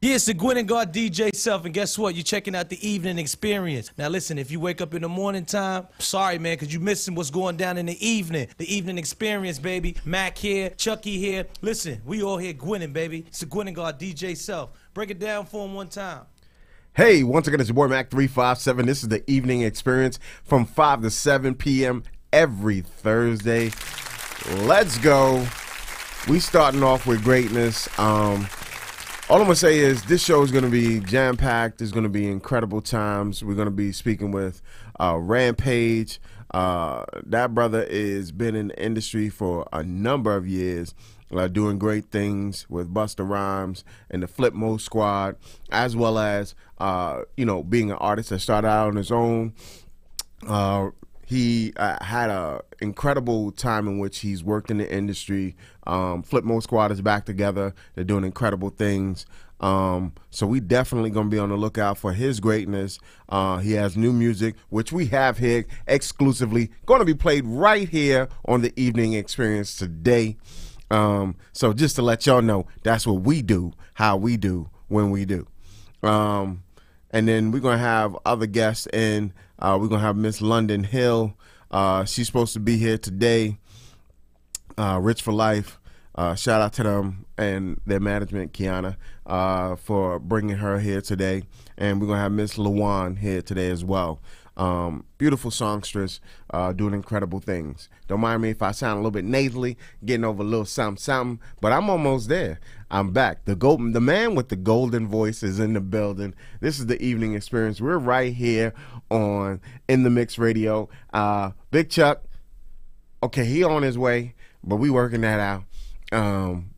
Yeah, it's the Gwen and God DJ Self, and guess what? You're checking out the Evening Experience. Now listen, if you wake up in the morning time, sorry man, because you're missing what's going down in the evening. The Evening Experience, baby. Mac here, Chucky here. Listen, we all here Gwenning, baby. It's the Gwen and God DJ Self. Break it down for him one time. Hey, once again, it's your boy Mac 357. This is the Evening Experience from 5 to 7 p.m. every Thursday. Let's go. We starting off with greatness. All I'm going to say is this show is going to be jam-packed. There's going to be incredible times. We're going to be speaking with Rampage. That brother has been in the industry for a number of years, doing great things with Busta Rhymes and the Flip Mode Squad, as well as, being an artist that started out on his own. He had an incredible time in which he's worked in the industry. Flip Mode Squad is back together. They're doing incredible things. So we definitely going to be on the lookout for his greatness. He has new music, which we have here exclusively, going to be played right here on the Evening Experience today. So just to let y'all know, that's what we do, how we do, when we do. And then we're going to have other guests in. We're going to have Miss London Hill. She's supposed to be here today. Rich for Life. Shout out to them and their management, Kiana, for bringing her here today. And we're going to have Miss Lawan here today as well. Beautiful songstress, doing incredible things. Don't mind me if I sound a little bit nasally, getting over a little something, but I'm almost there. I'm back. The man with the golden voice is in the building. This is the Evening Experience. We're right here on In the Mix Radio. Big Chuck, okay, he on his way, but we working that out.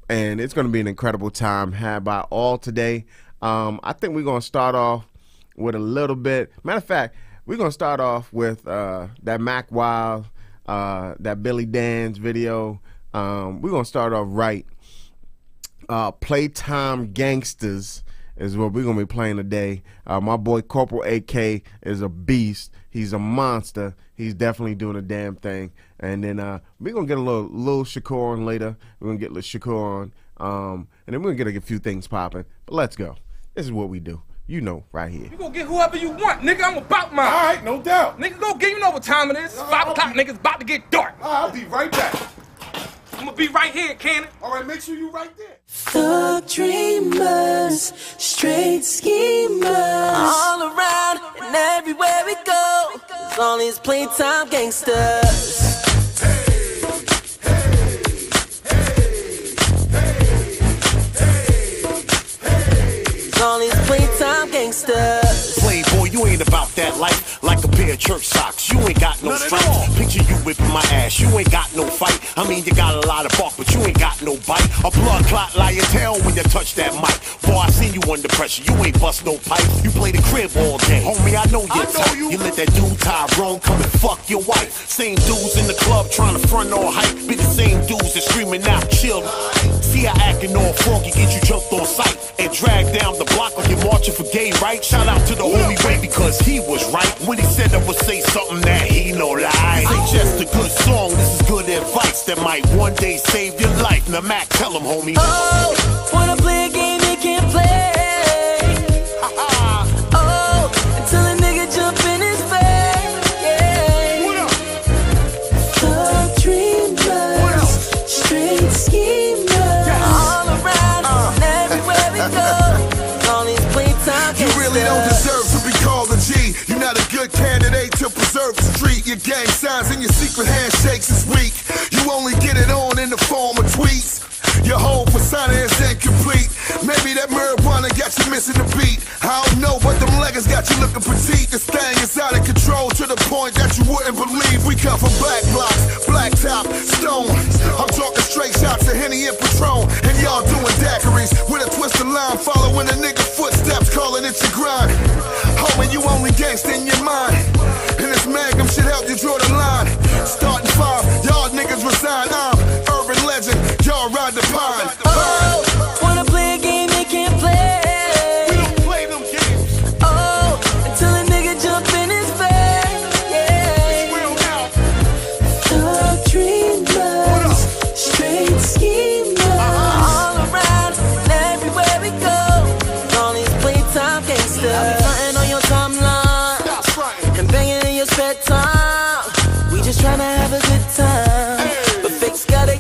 And it's going to be an incredible time had by all today. I think we're going to start off with a little bit. Matter of fact, we're going to start off with that Mac Wild, that Billy Dan's video. We're going to start off right. Playtime Gangsters is what we're going to be playing today. My boy Corporal AK is a beast. He's a monster. He's definitely doing a damn thing. And then we're going to get a little Shakur on later. We're going to get Shakur on. And then we're going to get a few things popping. But let's go. This is what we do. You know, right here. You gonna get whoever you want, nigga. I'm about mine. All right, no doubt. Nigga, go get, you know what time it is. 5 o'clock, nigga. It's about to get dark. I'll be right back. I'm gonna be right here, Cannon. All right, make sure you right there. Thug dreamers, straight schemers, all around and everywhere we go. There's all these playtime gangsters. All these playtime gangsters. Playboy, you ain't about that life. Like a pair of church socks, you ain't got no stripes. Picture you whipping my ass, you ain't got no fight. I mean, you got a lot of bark, but you ain't got no bite. A blood clot lie your tail when you touch that mic. Boy, I seen you under pressure, you ain't bust no pipe. You play the crib all day. Homie, I know you're tight. You let that dude Tyrone come and fuck your wife. Same dudes in the club trying to front all hype. Be the same dudes that screaming out, chill. See how acting all funky, get you jumped on sight. And dragged down the block like you're marching for gay rights. Shout out to the homie Ray because he was right when he said I would say something that he no lie. This ain't just a good song, this is good advice that might one day save your life. Now Mac, tell him, homie. Oh, wanna play a game you can't play. Oh, until a nigga jump in his face. Yeah. What up? Thug dreamers, straight schemers, all around and everywhere we go. All these playtime You really don't gangsters. deserve to be called a G. You're not a good candidate to preserve the street. Your gang signs and your secret handshakes is weak. You only get it on in the form of tweets. Your whole persona is incomplete. Maybe that marijuana got you missing the beat. I don't know, but them leggings got you looking petite. This thing is out of control to the point that you wouldn't believe. We come from black blocks, black top, stone. I'm talking straight shots of Henny and Patron. And y'all doing daiquiris with a twisted line, following a nigga footsteps, calling it your grind. Homie, you only gangsta in your mind. And this magnum should help you draw the line. Starting 5, y'all niggas resign. I'm urban legend, y'all ride the pine. Oh, wanna play a game you can't play. We don't play them games. Oh, until a nigga jump in his face. Yeah. Real now. Thug dreamers, straight schemers, all around and everywhere we go.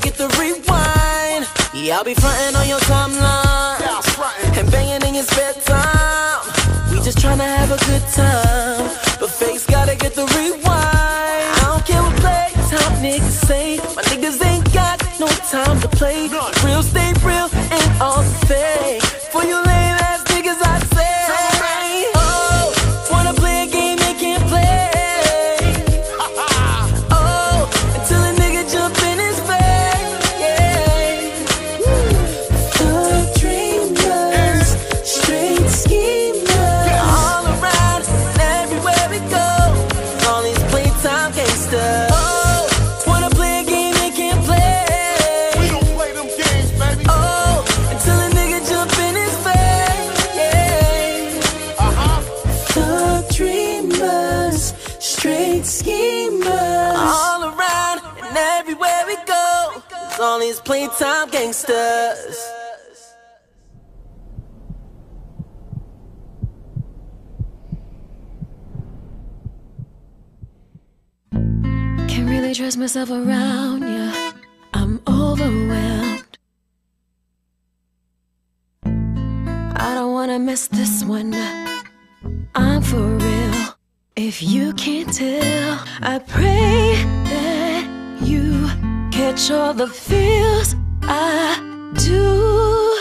get the rewind. Yeah, I'll be frontin' on your timeline and banging in your spare time. We just tryna have a good time, but face gotta get the rewind. I don't care what playtime niggas say, my niggas ain't got no time to play. Real stay real and all the fake. For you lame ass niggas I say, oh, wanna play a game they can't play. Oh, until a nigga jump in his face, yeah. Thug dreamers, straight schemers, all around and everywhere we go. All these playtime gangsters. Oh, wanna play a game they can't play. We don't play them games, baby. Oh, until a nigga jump in his face, yeah. Thug dreamers, straight schemers, all around and everywhere we go. All these playtime gangsters. Can't really trust myself around you. I'm overwhelmed. I don't wanna miss this one. I'm for real. If you can't tell, I pray that you catch all the feels I do.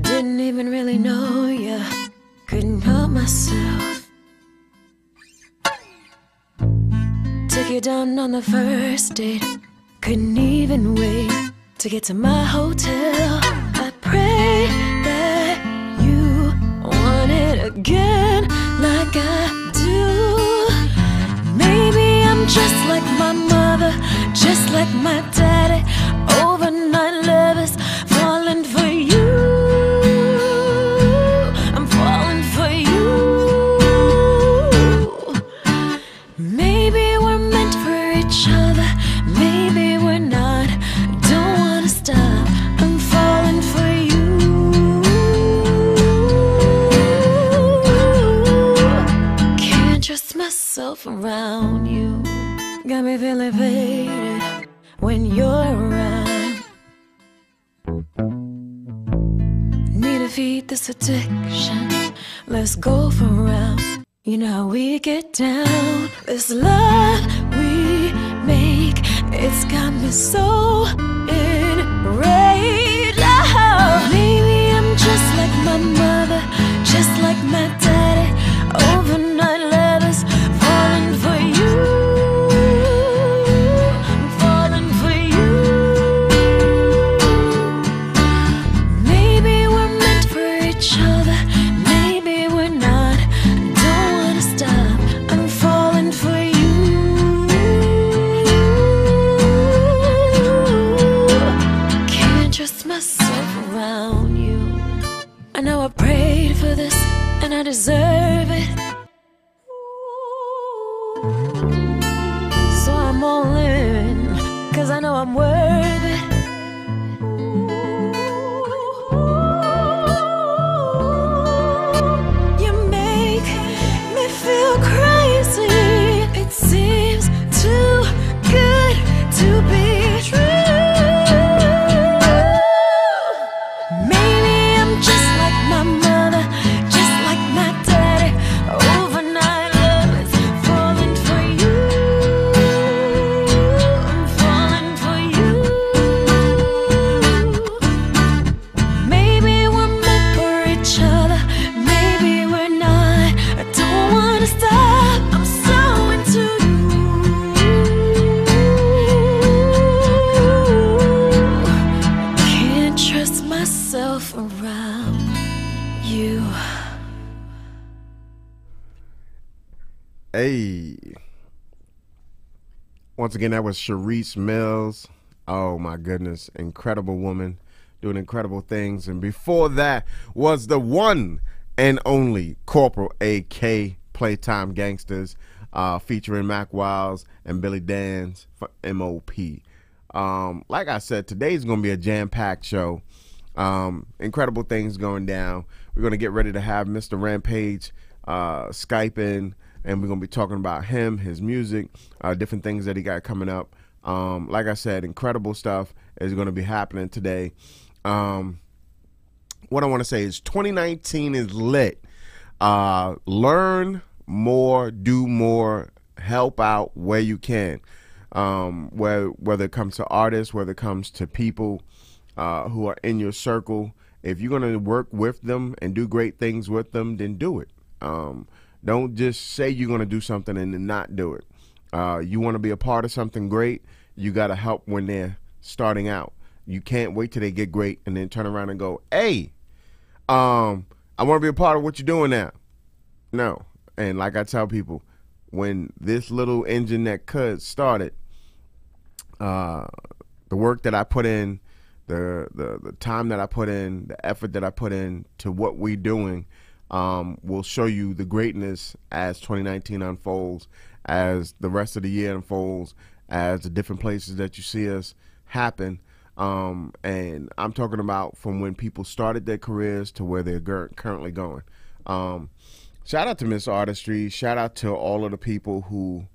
Didn't even really know ya. Couldn't help myself. Took you down on the first date. Couldn't even wait to get to my hotel. I pray that you want it again like I do. Maybe I'm just like my mother, just like my daddy. Overnight lovers, falling for you. I'm falling for you. Maybe we're meant for each other, maybe we're not. Don't wanna stop, I'm falling for you. Can't trust myself around you. Got me feeling faded when you're around. Need to feed this addiction. Let's go for rounds. You know how we get down. This love we make, it's got me so enraged. Oh, maybe I'm just like my mother, just like my daddy. Overnight lovers, falling for you. I'm falling for you. Maybe we're meant for each other, maybe we're not. Don't wanna stop, I'm falling for you. Can't trust myself around you. I know I prayed for this and I deserve it. So I'm all in, 'cause I know I'm worth it. You make me feel crazy. It seems too good to be true. Maybe I'm just like my mother, just like my daddy. Overnight lovers, falling for you. I'm falling for you. Maybe we're meant for each other, maybe we're not. I don't wanna stop, I'm so into you. Can't trust myself around you. Hey. Once again, that was Sharice Mills. Oh my goodness. Incredible woman doing incredible things. And before that was the one and only Corporal AK, Playtime Gangsters, featuring Mac Wiles and Billy Danze for MOP. Like I said, today's going to be a jam-packed show. Incredible things going down. We're going to get ready to have Mr. Rampage Skype in, and we're going to be talking about him, his music, different things that he got coming up Like I said, incredible stuff is going to be happening today. What I want to say is 2019 is lit. Learn more, do more, help out where you can. Whether it comes to artists, whether it comes to people who are in your circle, if you're going to work with them and do great things with them, then do it. Don't just say you're going to do something and then not do it. You want to be a part of something great, you got to help when they're starting out. You can't wait till they get great and then turn around and go, hey, I want to be a part of what you're doing now. No. And like I tell people, when this little engine that could started, the work that I put in, the time that I put in, the effort that I put in to what we're doing, will show you the greatness as 2019 unfolds, as the rest of the year unfolds, as the different places that you see us happen. And I'm talking about from when people started their careers to where they're currently going. Shout out to Miss Artistry. Shout out to all of the people who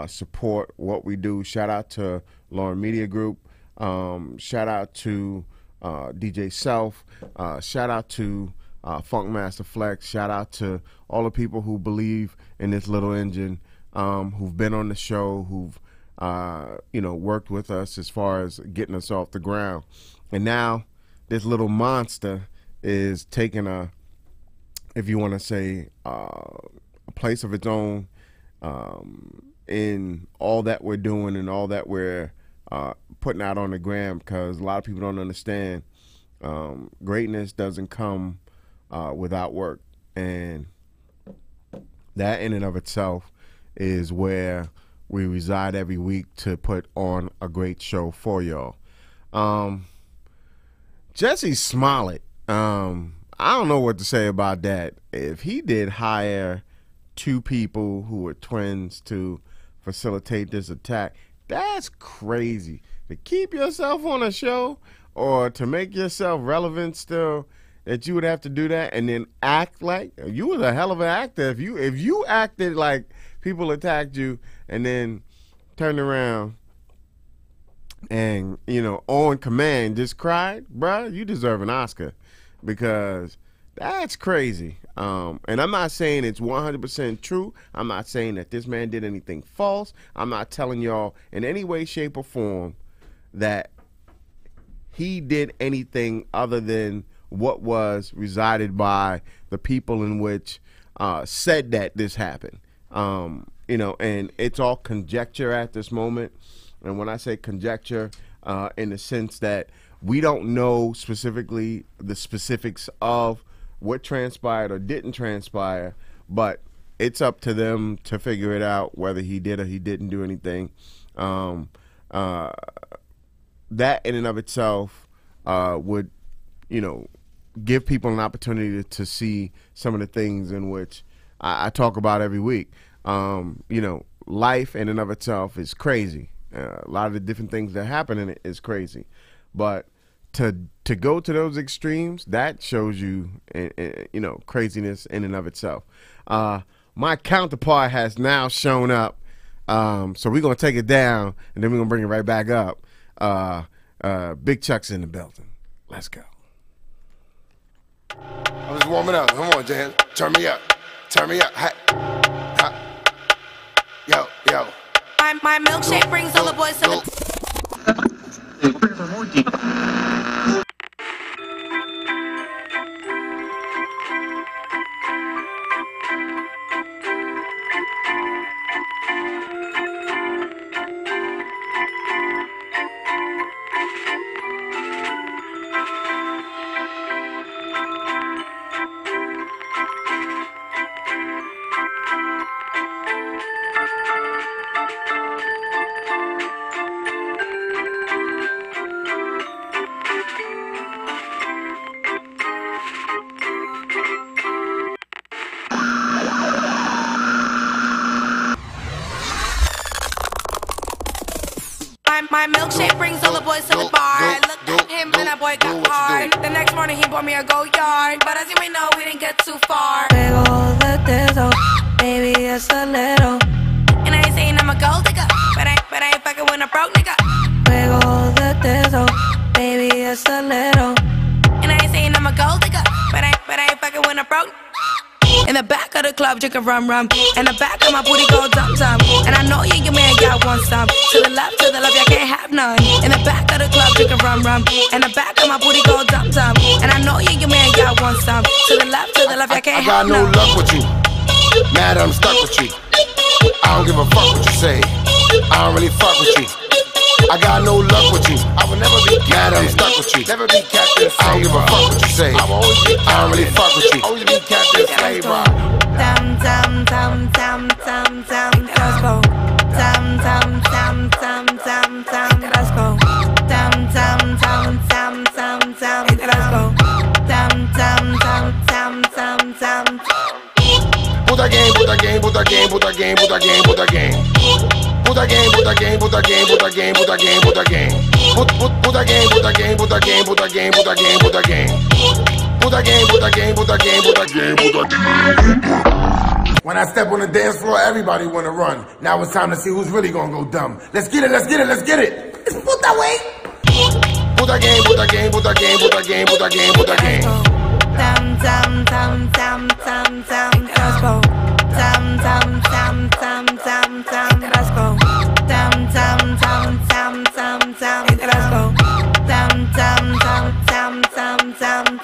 support what we do. Shout out to Lauren Media Group. Shout out to DJ Self. Shout out to Funkmaster Flex. Shout out to all the people who believe in this little engine, who've been on the show, who've worked with us as far as getting us off the ground. And now this little monster is taking a, if you want to say, a place of its own in all that we're doing and all that we're putting out on the gram, because a lot of people don't understand greatness doesn't come without work. And that in and of itself is where we reside every week to put on a great show for y'all. Jesse Smollett, I don't know what to say about that. If he did hire two people who were twins to facilitate this attack, that's crazy. To keep yourself on a show or to make yourself relevant still, that you would have to do that and then act like you was a hell of an actor. If you acted like people attacked you and then turned around and, on command just cried, bruh, you deserve an Oscar, because that's crazy. And I'm not saying it's 100% true. I'm not saying that this man did anything false. I'm not telling y'all in any way, shape, or form that he did anything other than what was resided by the people in which said that this happened. And it's all conjecture at this moment. And when I say conjecture, in the sense that we don't know specifically the specifics of what transpired or didn't transpire, but it's up to them to figure it out whether he did or he didn't do anything. That in and of itself would, give people an opportunity to see some of the things in which I talk about every week. Life in and of itself is crazy. A lot of the different things that happen in it is crazy, but to go to those extremes, that shows you, craziness in and of itself. My counterpart has now shown up, so we're gonna take it down and then we're gonna bring it right back up. Big Chuck's in the building. Let's go. I'm just warming up. Come on, Jan. Turn me up. Turn me up. Hey. Yo. My milkshake brings all the boys to the... My milkshake brings all the boys to the bar. I looked at him and that boy got hard. The next morning he bought me a go yard, but as you may know, we didn't get too far. Big ol' the dizzle, baby, it's a little. And I ain't saying I'm a gold digger, but I ain't fucking with a broke nigga. In the back of the club, drinking rum. In the back of my booty go dum dum. And I know you, your man, y'all want some. To the left, y'all can't have none. In the back of the club, drinking rum. In the back of my booty go dum dum. And I know you, your man, y'all want some. To the left, y'all can't have none. I got no luck with you. Mad I'm stuck with you. I don't give a fuck what you say. I don't really fuck with you. I got no luck with you. I will never be mad I'm stuck with you. Never be captain. I don't give a fuck what you say. I will always be captain. I don't really fuck with you. Always be captain. Slave rock. Tam tam tam tam tam tam. Let's go. Tam tam tam tam tam tam. Let's go. Tam tam tam tam tam tam. Let's go. Tam tam tam tam tam tam. Put a game, put a game, put a game, put a game, put a game, put a game. Put a game, put a game, put a game, put a game, put a game, put a game. Put a game, put a game, put a game, put a game, put a game, put a game. Put a game, put a game, put a game, put a game, put a game. When I step on the dance floor, everybody wanna run. Now it's time to see who's really gonna go dumb. Let's get it, let's get it, let's get it. Let's put that way. Put a game, put a game, put a game, put a game, put a game, put a game. Tam tam tam tam tam tam. Let's go. Tam tam tam tam tam tam. Let's go. Tam tam tam tam tam tam. Let's go. Tam tam tam tam tam tam.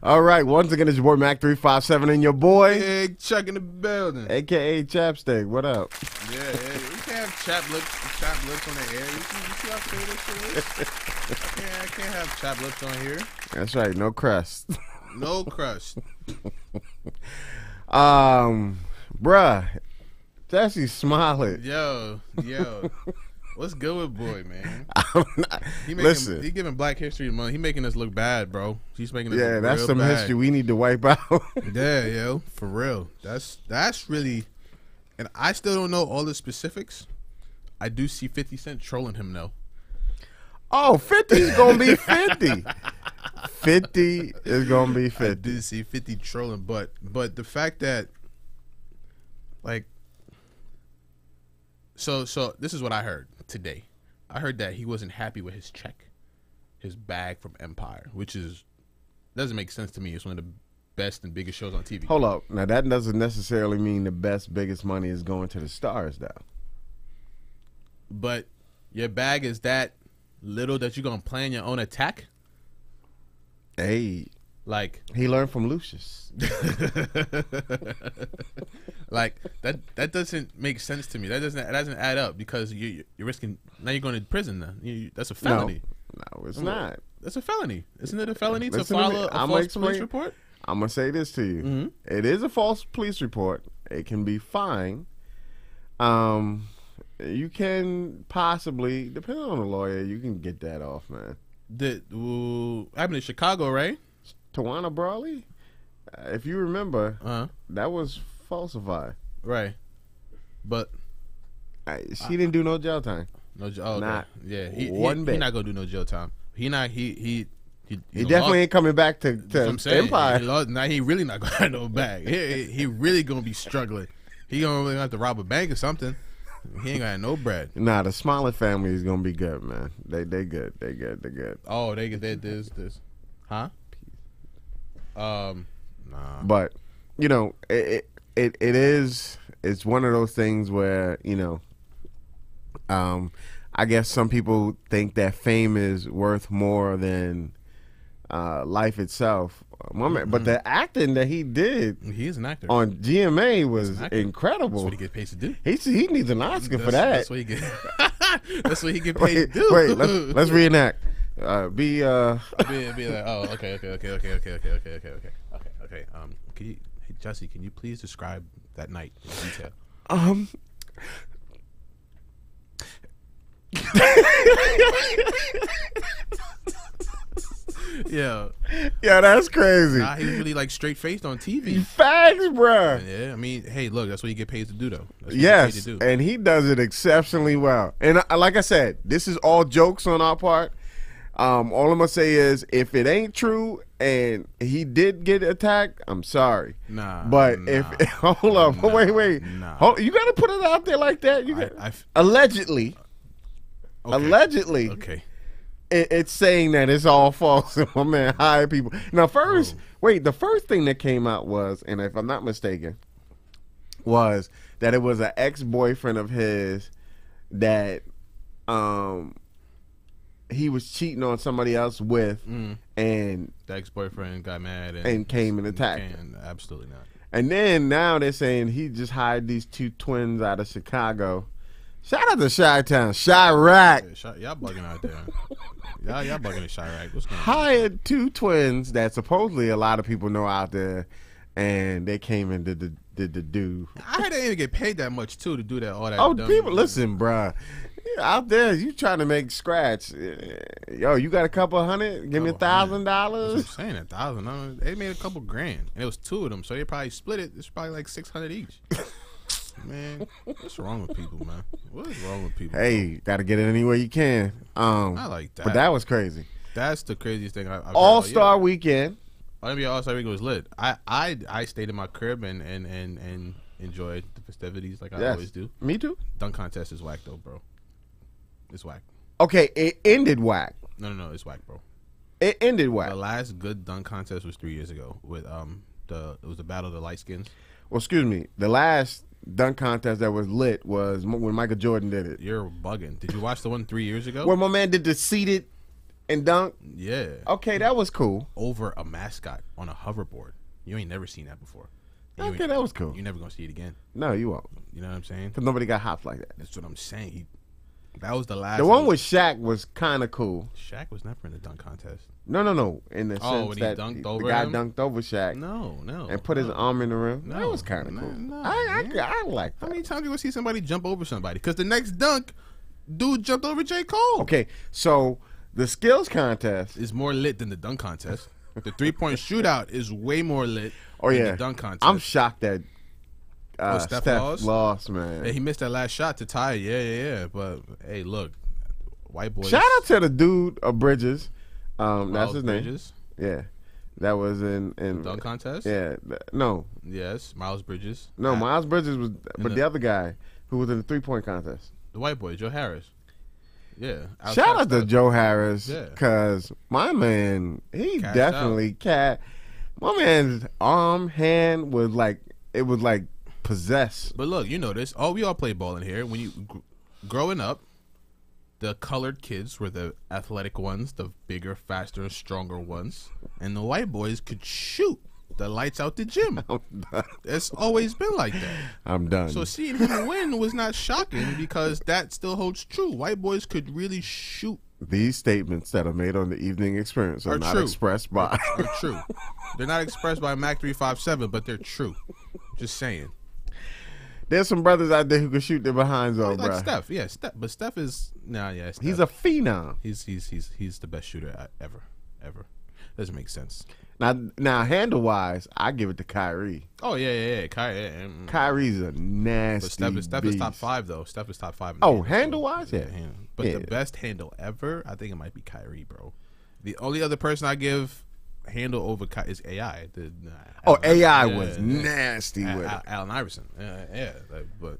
All right. Once again, it's your boy Mac 357 and your boy Big Chuck in the building, aka Chapstick. What up? Yeah, we can't have chap lips on the air. You see how fair this shit is? I can't have chap lips on here. That's right. No crust. No crust. Bruh, Jesse Smollett. Yo. What's good with boy, man? Listen, he giving Black History Month. He making us look bad, bro. He's making us look that's real some bad. history we need to wipe out. Yeah, yo, for real. That's really, and I still don't know all the specifics. I do see 50 Cent trolling him though. Oh, 50's gonna be 50. 50 is gonna be 50. I did see 50 trolling, but the fact that, like, so this is what I heard today. I heard that he wasn't happy with his check, his bag from Empire, which doesn't make sense to me. It's one of the best and biggest shows on TV. Hold up. Now, that doesn't necessarily mean the best, biggest money is going to the stars, though. But your bag is that little that you're going to plan your own attack? Hey. Like, he learned from Lucius. Like, that doesn't make sense to me. That doesn't add up, because you're risking, now you're going to prison now. That's a felony. No, it's not. That's a felony. Isn't it a felony to Listen file to me. a false police report? I'm going to say this to you. It is a false police report. It can be fine. You can possibly, depending on the lawyer, you can get that off, man. Happened in Chicago, right? Tawana Brawley, if you remember, that was falsified. Right. But she didn't do no jail time. No jail. Oh, not one bit. He not gonna do no jail time. He definitely ain't coming back to Empire. Now he really not gonna have no bag. He really gonna be struggling. He gonna really have to rob a bank or something. He ain't got no bread. Nah, the Smollett family is gonna be good, man. They good. They good. Oh, they this. Huh? Nah. But you know, it's one of those things where, you know, I guess some people think that fame is worth more than life itself. But the acting that he did, he's an actor on GMA was incredible. That's what he gets paid to do. He needs an Oscar for that. That's what he get. That's what he get paid to do. Wait, let's reenact. Be like, oh, okay. Can you, hey, Jesse, can you please describe that night in detail? Yeah, that's crazy. Nah, he was really like straight faced on TV. Facts, bro. Yeah, I mean, hey, look, that's what you get paid to do, though. Yes, and he does it exceptionally well. And like I said, this is all jokes on our part. All I'm gonna say is, if it ain't true and he did get attacked, I'm sorry. But if hold up, wait, hold, you gotta put it out there like that. You allegedly, allegedly, okay. It's saying that it's all false. And my man hired people. Now, first, wait, the first thing that came out was, and if I'm not mistaken, was that it was an ex-boyfriend of his that he was cheating on somebody else with, and the ex-boyfriend got mad and came and attacked him. Absolutely not. And then now they're saying he just hired these two twins out of Chicago. Shout out to Chi-Town, Chirac. Yeah, y'all bugging out there. y'all bugging at Chirac. What's going on? Hired two twins that supposedly a lot of people know out there, and they came and did the do. I heard they didn't even get paid that much too to do that. All that. Oh, people, listen, bruh. Out there, you trying to make scratch. Yo, you got a couple $100? Give me $1,000. I'm saying $1,000. They made a couple grand, and it was two of them, so they probably split it. It's probably like $600 each. Man, what's wrong with people, man? What is wrong with people? Hey, got to get it any way you can. I like that. But that was crazy. That's the craziest thing I've All-Star Weekend. NBA All-Star Weekend was lit. I stayed in my crib and enjoyed the festivities like I always do. Me too. Dunk contest is whack though, bro. It's whack. Okay, it ended whack. No, it's whack, bro. It ended whack. The last good dunk contest was 3 years ago with it was the Battle of the Light Skins. Well, excuse me. The last dunk contest that was lit was when Michael Jordan did it. You're bugging. Did you watch the one 3 years ago? Where my man did the seated and dunk? Yeah. Okay, that was cool. Over a mascot on a hoverboard. You ain't never seen that before. Okay, that was cool. You're never gonna see it again. No, you won't. You know what I'm saying? Because nobody got hops like that. That's what I'm saying. That was the last. The one with Shaq was kind of cool. Shaq was never in the dunk contest. No. In the sense when that he dunked the over guy him? dunked over Shaq. No. And put his arm in the rim. No, that was kind of cool. no, I like that. How many times you gonna see somebody jump over somebody? Because the next dunk, dude jumped over J. Cole. Okay, so the skills contest is more lit than the dunk contest. The 3-point shootout is way more lit than the dunk contest. I'm shocked that Steph lost, man. Yeah, he missed that last shot to tie it. Yeah. But hey, look, white boys. Shout out to the dude of Bridges. That's his Bridges. name. Yeah, that was in dunk contest. Yeah, no. Yes, Miles Bridges. No, Miles Bridges was, but the other guy who was in the 3-point contest. The white boy, Joe Harris. Yeah. Shout out to Joe Harris, Yeah. cause my man, he Cashed definitely my man's hand was like possessed. But look, you know this. We all play ball in here. When you growing up, the colored kids were the athletic ones, the bigger, faster, stronger ones, and the white boys could shoot the lights out the gym. It's always been like that. I'm done. So seeing him win was not shocking because that still holds true. White boys could really shoot. These statements that are made on the Evening Experience are not true. expressed by. Are true. They're not expressed by Mac 357, but they're true. Just saying. There's some brothers out there who can shoot their behinds off, like bro. Steph, yeah, but Steph is Steph. He's a phenom. He's the best shooter ever. Doesn't make sense. Now handle wise, I give it to Kyrie. Oh yeah. Kyrie's a nasty. But Steph is top 5 though. Steph is top 5. Handle wise, yeah. But the best handle ever, I think it might be Kyrie, bro. The only other person I give handle over is AI. AI was nasty with it. Allen Iverson. But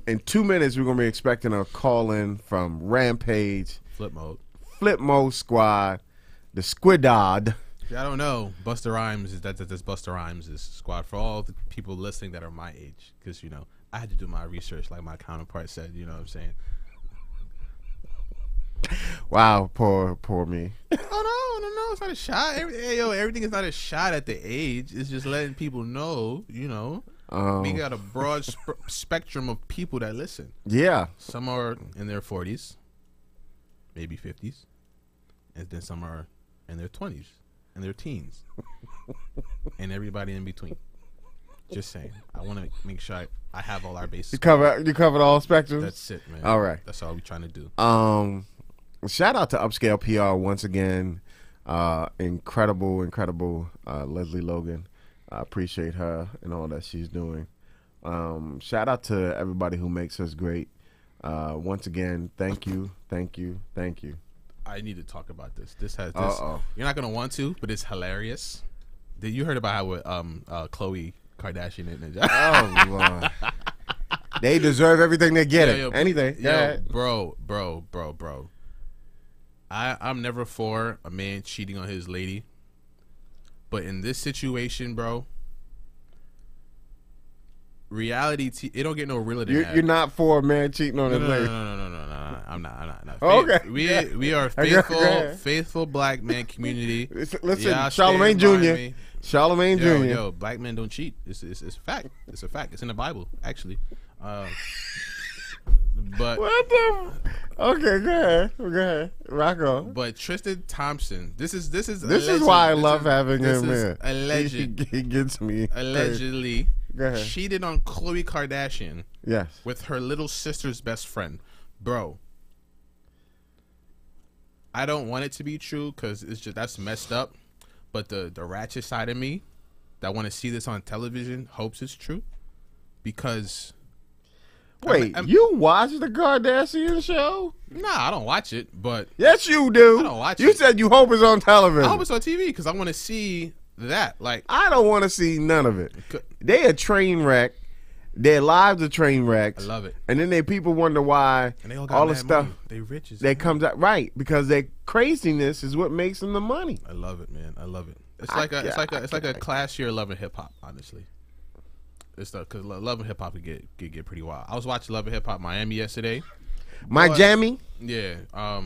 in 2 minutes, we're gonna be expecting a call in from Rampage, Flip Mode Squad, the Squidad. I don't know. Busta Rhymes is that's Busta Rhymes' squad for all the people listening that are my age, because I had to do my research like my counterpart said. You know what I'm saying? Wow, poor me. Oh no, it's not a shot. Everything is not a shot at the age. It's just letting people know. We got a broad spectrum of people that listen. Yeah, some are in their 40s, maybe 50s, and then some are in their 20s and their teens, and everybody in between. Just saying. I want to make sure I have all our bases. You covered all spectrums. That's it, man. All right. That's all we're trying to do. Shout out to Upscale PR once again. Incredible Leslie Logan. I appreciate her and all that she's doing. Shout out to everybody who makes us great. Once again, thank you. I need to talk about this. This has this. Uh-oh. You're not gonna want to, but it's hilarious. Did you heard about how with Khloe Kardashian and Oh Lord. They deserve everything they're getting. Anything. Yo, bro. I'm never for a man cheating on his lady. But in this situation, bro, reality it don't get no realer than that. You're not for a man cheating on his lady. No. I'm not. Okay. We are faithful black man community. Listen, Y'all Charlamagne stand by Jr. me. Charlamagne Jr. Yo, black men don't cheat. It's a fact. It's a fact. It's in the Bible, actually. But What the? Okay, go ahead. Rock on. But Tristan Thompson, this is why I love having him here. He gets me. Allegedly Go ahead. cheated on Khloe Kardashian. Yes. With her little sister's best friend, bro. I don't want it to be true because it's just that's messed up. But the ratchet side of me that want to see this on television hopes it's true because. Wait, you watch the Kardashian show? Nah, I don't watch it, but yes, you do. I don't watch you it. said you hope it's on television. I hope it's on TV because I want to see that. Like, I don't want to see none of it. They a train wreck. Their lives a train wrecks. I love it. And then people wonder why and they all, got all the mad stuff money. They rich as that comes out right because their craziness is what makes them the money. I love it, man. I love it. It's like a classier Love and Hip Hop, honestly. It's because Love and Hip Hop could get pretty wild. I was watching Love and Hip Hop Miami yesterday. My Jammy? Yeah. I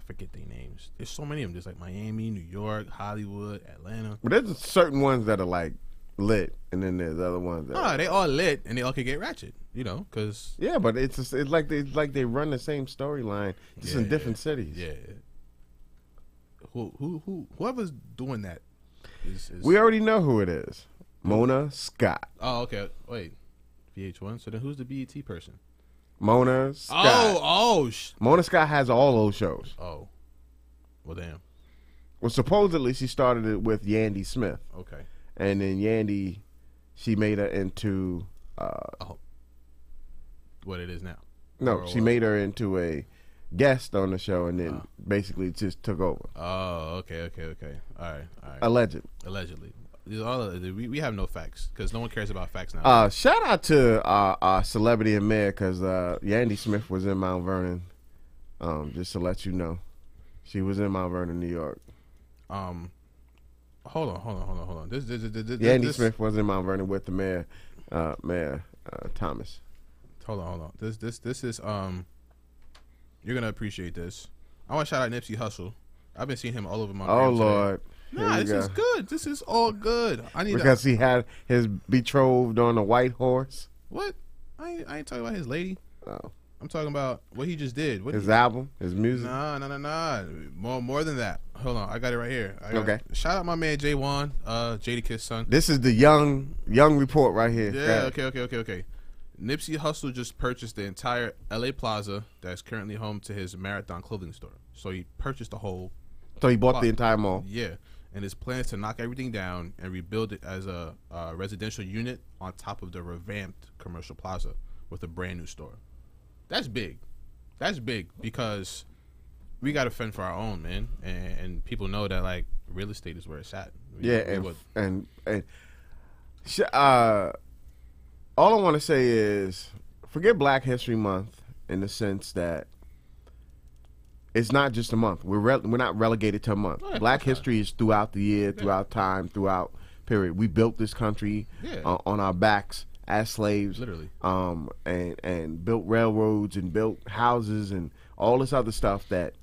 forget their names. There's so many of them. There's like Miami, New York, Hollywood, Atlanta. But there's certain ones that are like lit, and then there's other ones that. No, they all lit, and they all could get ratchet. You know, because yeah, but it's like they run the same storyline just in different cities. Yeah. Whoever's doing that is we already know who it is. Mona Scott. Oh, okay. Wait, VH1. So then, who's the BET person? Mona Scott. Mona Scott has all those shows. Oh, well, damn. Well, supposedly she started it with Yandy Smith. Okay. And then Yandy, she made her into what it is now. No, she made her into a guest on the show, and then basically just took over. Oh, okay. All right. Allegedly. These all we have no facts because no one cares about facts now. Shout out to our celebrity and mayor because Yandy Smith was in Mount Vernon. Just to let you know, she was in Mount Vernon, New York. Hold on. Yandy Smith was in Mount Vernon with the mayor, Mayor Thomas. Hold on. This is you're gonna appreciate this. I want to shout out Nipsey Hussle. I've been seeing him all over my. Oh Lord. Nah, this is good. This is all good. Because he had his betrothed on a white horse. What? I ain't talking about his lady. Oh. I'm talking about what he just did. His album, his music. Nah. More than that. Hold on, I got it right here. Okay. Shout out my man Jay Wan, Jadakiss son. This is the young report right here. Yeah. Okay. Nipsey Hussle just purchased the entire LA Plaza that's currently home to his Marathon clothing store. So he purchased the whole. So he bought the entire mall. Yeah. And his plan is to knock everything down and rebuild it as a residential unit on top of the revamped commercial plaza with a brand new store. That's big. That's big because we got to fend for our own, man. And people know that like real estate is where it's at. All I want to say is forget Black History Month in the sense that it's not just a month. We're not relegated to a month. Right, Black history is throughout the year, throughout time, throughout period. We built this country on our backs as slaves, literally, and built railroads and built houses and all this other stuff that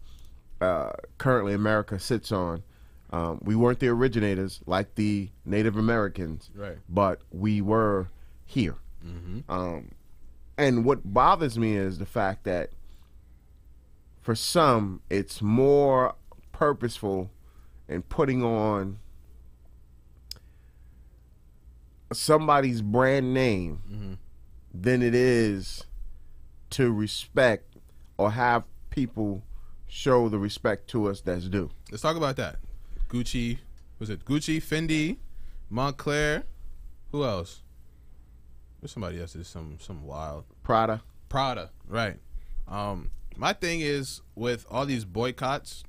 currently America sits on. We weren't the originators like the Native Americans, right? But we were here. Mm-hmm. And what bothers me is the fact that for some, it's more purposeful in putting on somebody's brand name than it is to respect or have people show the respect to us that's due. Let's talk about that. Gucci, Gucci, Fendi, Montclair, who else? There's somebody else. There's some wild. Prada, right. My thing is with all these boycotts,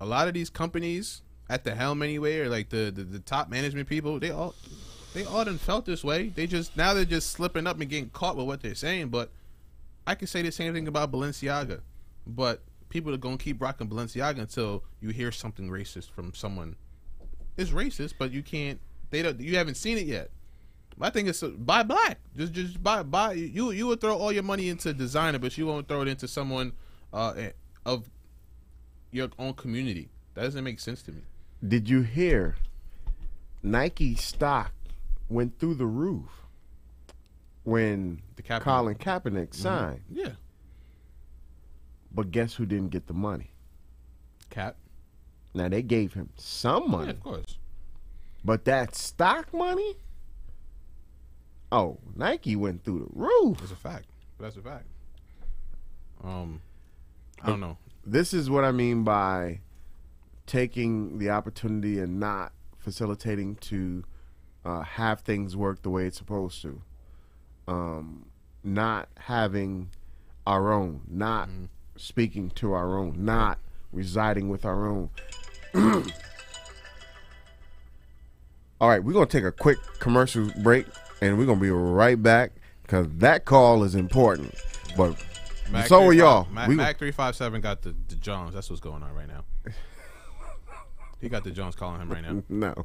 a lot of these companies at the helm anyway, or like the top management people, they all done felt this way. They're just slipping up and getting caught with what they're saying. But I can say the same thing about Balenciaga. But people are gonna keep rocking Balenciaga until you hear something racist from someone. It's racist, but you can't. You haven't seen it yet. My thing is buy black. Just buy. You would throw all your money into designer, but you won't throw it into someone of your own community. That doesn't make sense to me. Did you hear Nike stock went through the roof when Colin Kaepernick signed? Yeah. But guess who didn't get the money? Cap. Now, they gave him some money. Yeah, of course. But that stock money? Oh, Nike went through the roof. That's a fact. That's a fact. I don't know. This is what I mean by taking the opportunity and not facilitating to have things work the way it's supposed to. Not having our own, not speaking to our own, not residing with our own. All right, we're going to take a quick commercial break, and we're going to be right back because that call is important. But Mac so are y'all. Mac 357 got the Jones. That's what's going on right now. He got the Jones calling him right now. No.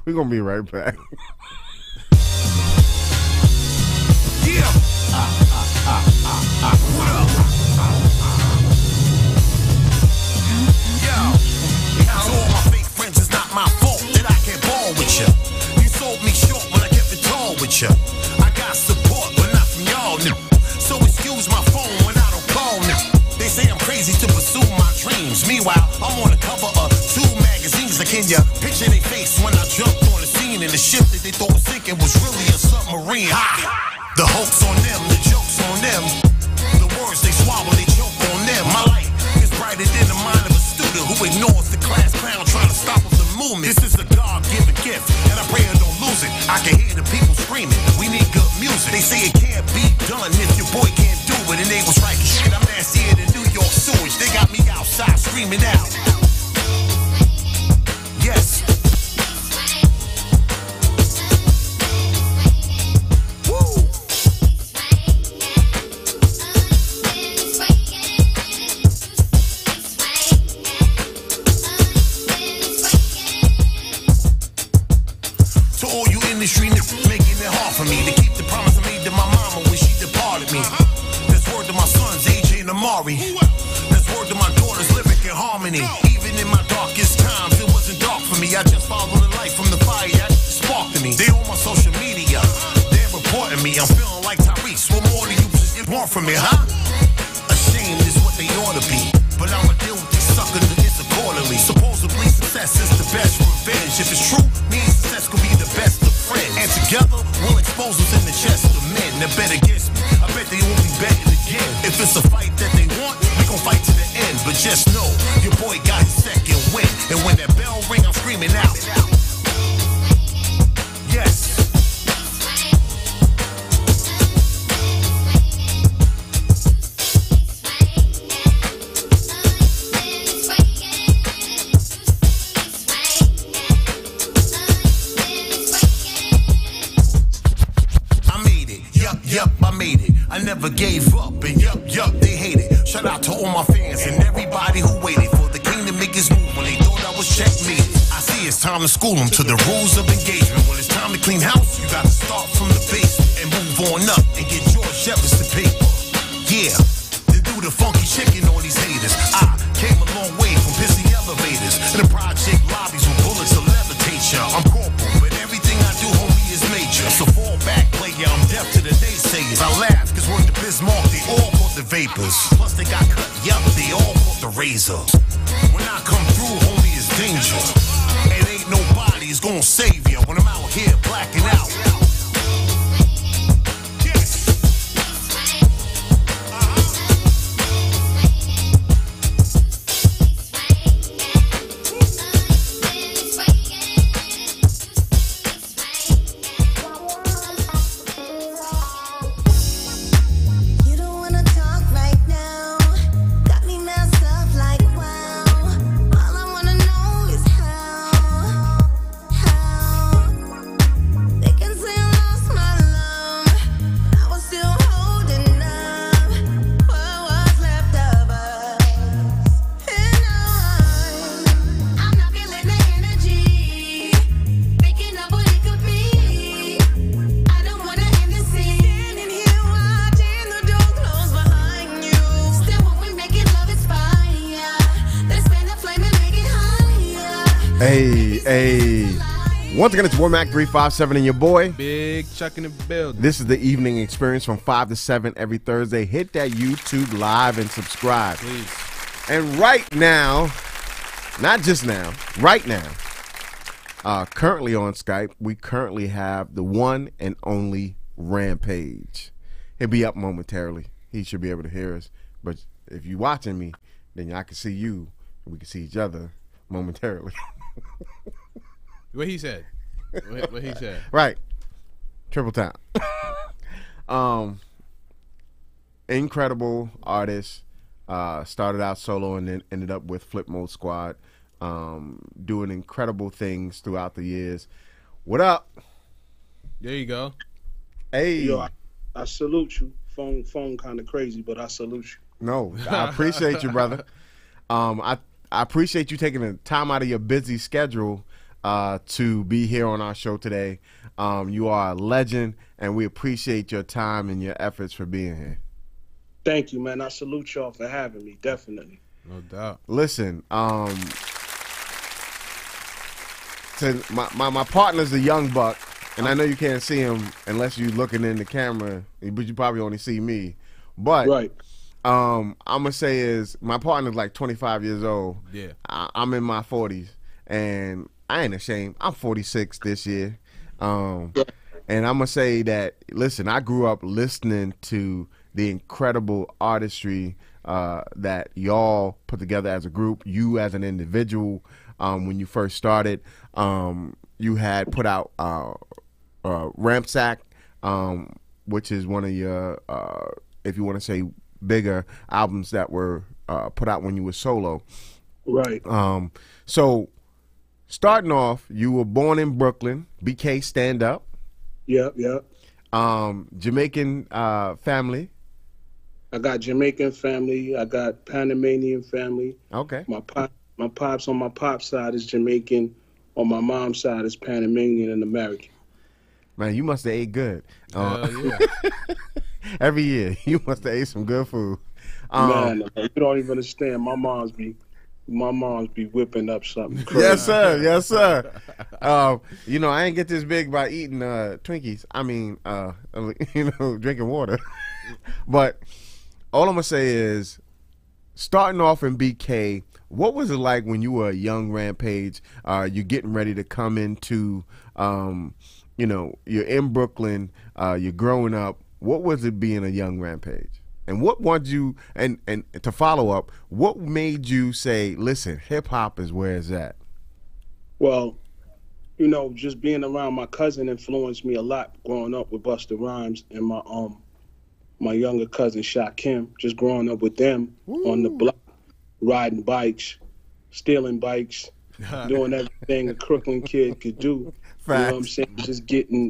We're going to be right back. Yeah. What up? Yo. To all my fake friends, it's not my fault that I can't ball with ya. You sold me short when I kept it tall with ya. I got support, but not from y'all, nigga. So excuse my phone when I don't call, nigga. They say I'm crazy to pursue my dreams. Meanwhile, I'm on the cover of 2 magazines. Like, can ya picture their face when I jumped on the scene? And the ship that they thought was sinking was really a submarine. Ha! The hoax on them, the jokes on them. The words they swallow, they choke on them. My light is brighter than the mind of a student who ignores the class clown trying to stop us the movement. This is a God-given gift, and I pray I don't lose it. I can hear the people screaming, we need good music. They say it can't be done if your boy can't do it. And they was right, shit, I'm nastier than New York sewage. They got me outside screaming out. Yes. Industry making it hard for me to keep the promise I made to my mama when she departed me. That's word to my sons, AJ and Amari. That's word to my daughters, lyric and harmony. Even in my darkest times, it wasn't dark for me. I just followed the light from the fire that sparked to me. They on my social media, they're reporting me. I'm feeling like Tyrese. What more do you want from me, huh? Ashamed is what they ought to be, but I'ma deal with these suckers accordingly. Supposedly success is the best revenge. If it's true, me and success could be the best of friends. And together, we'll expose us in the chest of men that bet against me. I bet they won't be betting again. If it's a fight that they want, we gon' fight to the end. But just know, your boy got his second win. And when that bell ring, I'm screaming out. Yes. Yup, I made it. I never gave up, and yup, they hate it. Shout out to all my fans and everybody who waited for the king to make his move when they thought I was checkmated. I see it's time to school them to the rules of engagement. When it's time to clean house, you gotta start from the basement and move on up and get George Jefferson paper. Yeah, then do the funky chicken on these haters. I came a long way from pissy elevators to the project lobbies with bullets to levitate ya. I'm corporal, but everything I do, homie, is major. So fall back, player, I'm deaf to the naysayers. I laugh, cause word to Bismarck, they all bought the vapors. Plus they got cut, yup, they all bought the razor. When I come through, homie, it's danger. And ain't nobody's gonna save ya when I'm out here blacking out. You don't wanna talk right Hey. Once again, it's Warmac 357 and your boy. Big Chuck in the building. This is the evening experience from 5 to 7 every Thursday. Hit that YouTube live and subscribe. Please. And right now, not just now, right now, currently on Skype, we currently have the one and only Rampage. He'll be up momentarily. He should be able to hear us. But if you're watching me, then I can see you, and we can see each other momentarily. What he said. What he said. Right. Triple time. Incredible artist. Started out solo and then ended up with Flip Mode Squad. Doing incredible things throughout the years. What up? There you go. Hey. Yo, I salute you. Phone kind of crazy, but I salute you. No, I appreciate you, brother. I appreciate you taking the time out of your busy schedule to be here on our show today. You are a legend, and we appreciate your time and your efforts for being here. Thank you, man. I salute y'all for having me, definitely. No doubt. Listen, my partner's a young buck, and I know you can't see him unless you're looking in the camera, but you probably only see me. But right. I'm gonna say is my partner's like 25 years old. Yeah. I'm in my 40s, and I ain't ashamed. I'm 46 this year. And I'm gonna say that, listen, I grew up listening to the incredible artistry that y'all put together as a group, you as an individual. When you first started, you had put out Rampsack, which is one of your, if you want to say, bigger albums that were put out when you were solo. Right. So starting off, you were born in Brooklyn, BK Stand Up. Yep. Jamaican family. I got Jamaican family. I got Panamanian family. Okay. My pops on my pop's side is Jamaican. On my mom's side is Panamanian and American. Man, you must have ate good. Yeah. Every year, you must have ate some good food. Man, you don't even understand. My mom's be whipping up something crazy. Yes, sir. You know, I ain't get this big by eating Twinkies. I mean, drinking water. But all I'm gonna say is, starting off in BK, what was it like when you were a young Rampage? You're getting ready to come into, you're in Brooklyn. You're growing up. What was it being a young Rampage? And what wanted you, and to follow up, what made you say, listen, hip hop is where it's at? Well, just being around my cousin influenced me a lot growing up with Busta Rhymes and my younger cousin Shaq Kim. Just growing up with them on the block, riding bikes, stealing bikes, doing everything a Crooklyn kid could do. Facts. You know what I'm saying?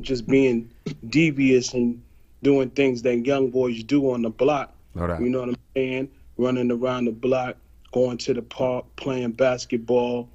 Just being devious and doing things that young boys do on the block. No doubt. You know what I'm saying? Running around the block, going to the park, playing basketball,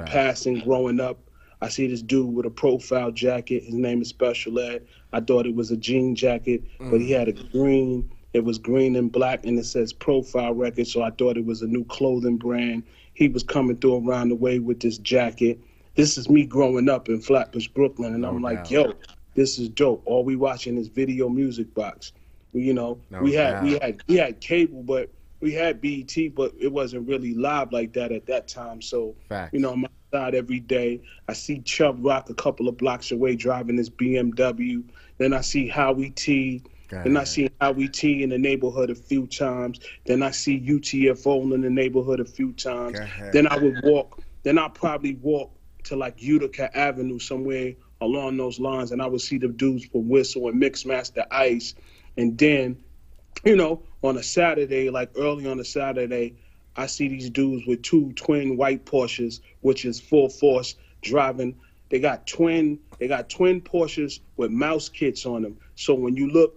passing, growing up. I see this dude with a profile jacket. His name is Special Ed. I thought it was a jean jacket, but he had a green. It was green and black, and it says Profile Records, so I thought it was a new clothing brand. He was coming through around the way with this jacket. This is me growing up in Flatbush, Brooklyn, and I'm like, yo, this is dope. All we watching is Video Music Box. We had cable, but we had BET, but it wasn't really live like that at that time. So, Facts. I'm outside every day. I see Chubb Rock a couple of blocks away driving his BMW. Then I see Howie T. Then I see Howie T in the neighborhood a few times. Then I see UTFO in the neighborhood a few times. Then I would walk. Then I'd probably walk to like Utica Avenue somewhere along those lines, and I would see the dudes from Whistle and Mixmaster Ice. And then, on a Saturday, like early on a Saturday, I see these dudes with two twin white Porsches, which is full force driving. They got twin Porsches with mouse kits on them. So when you look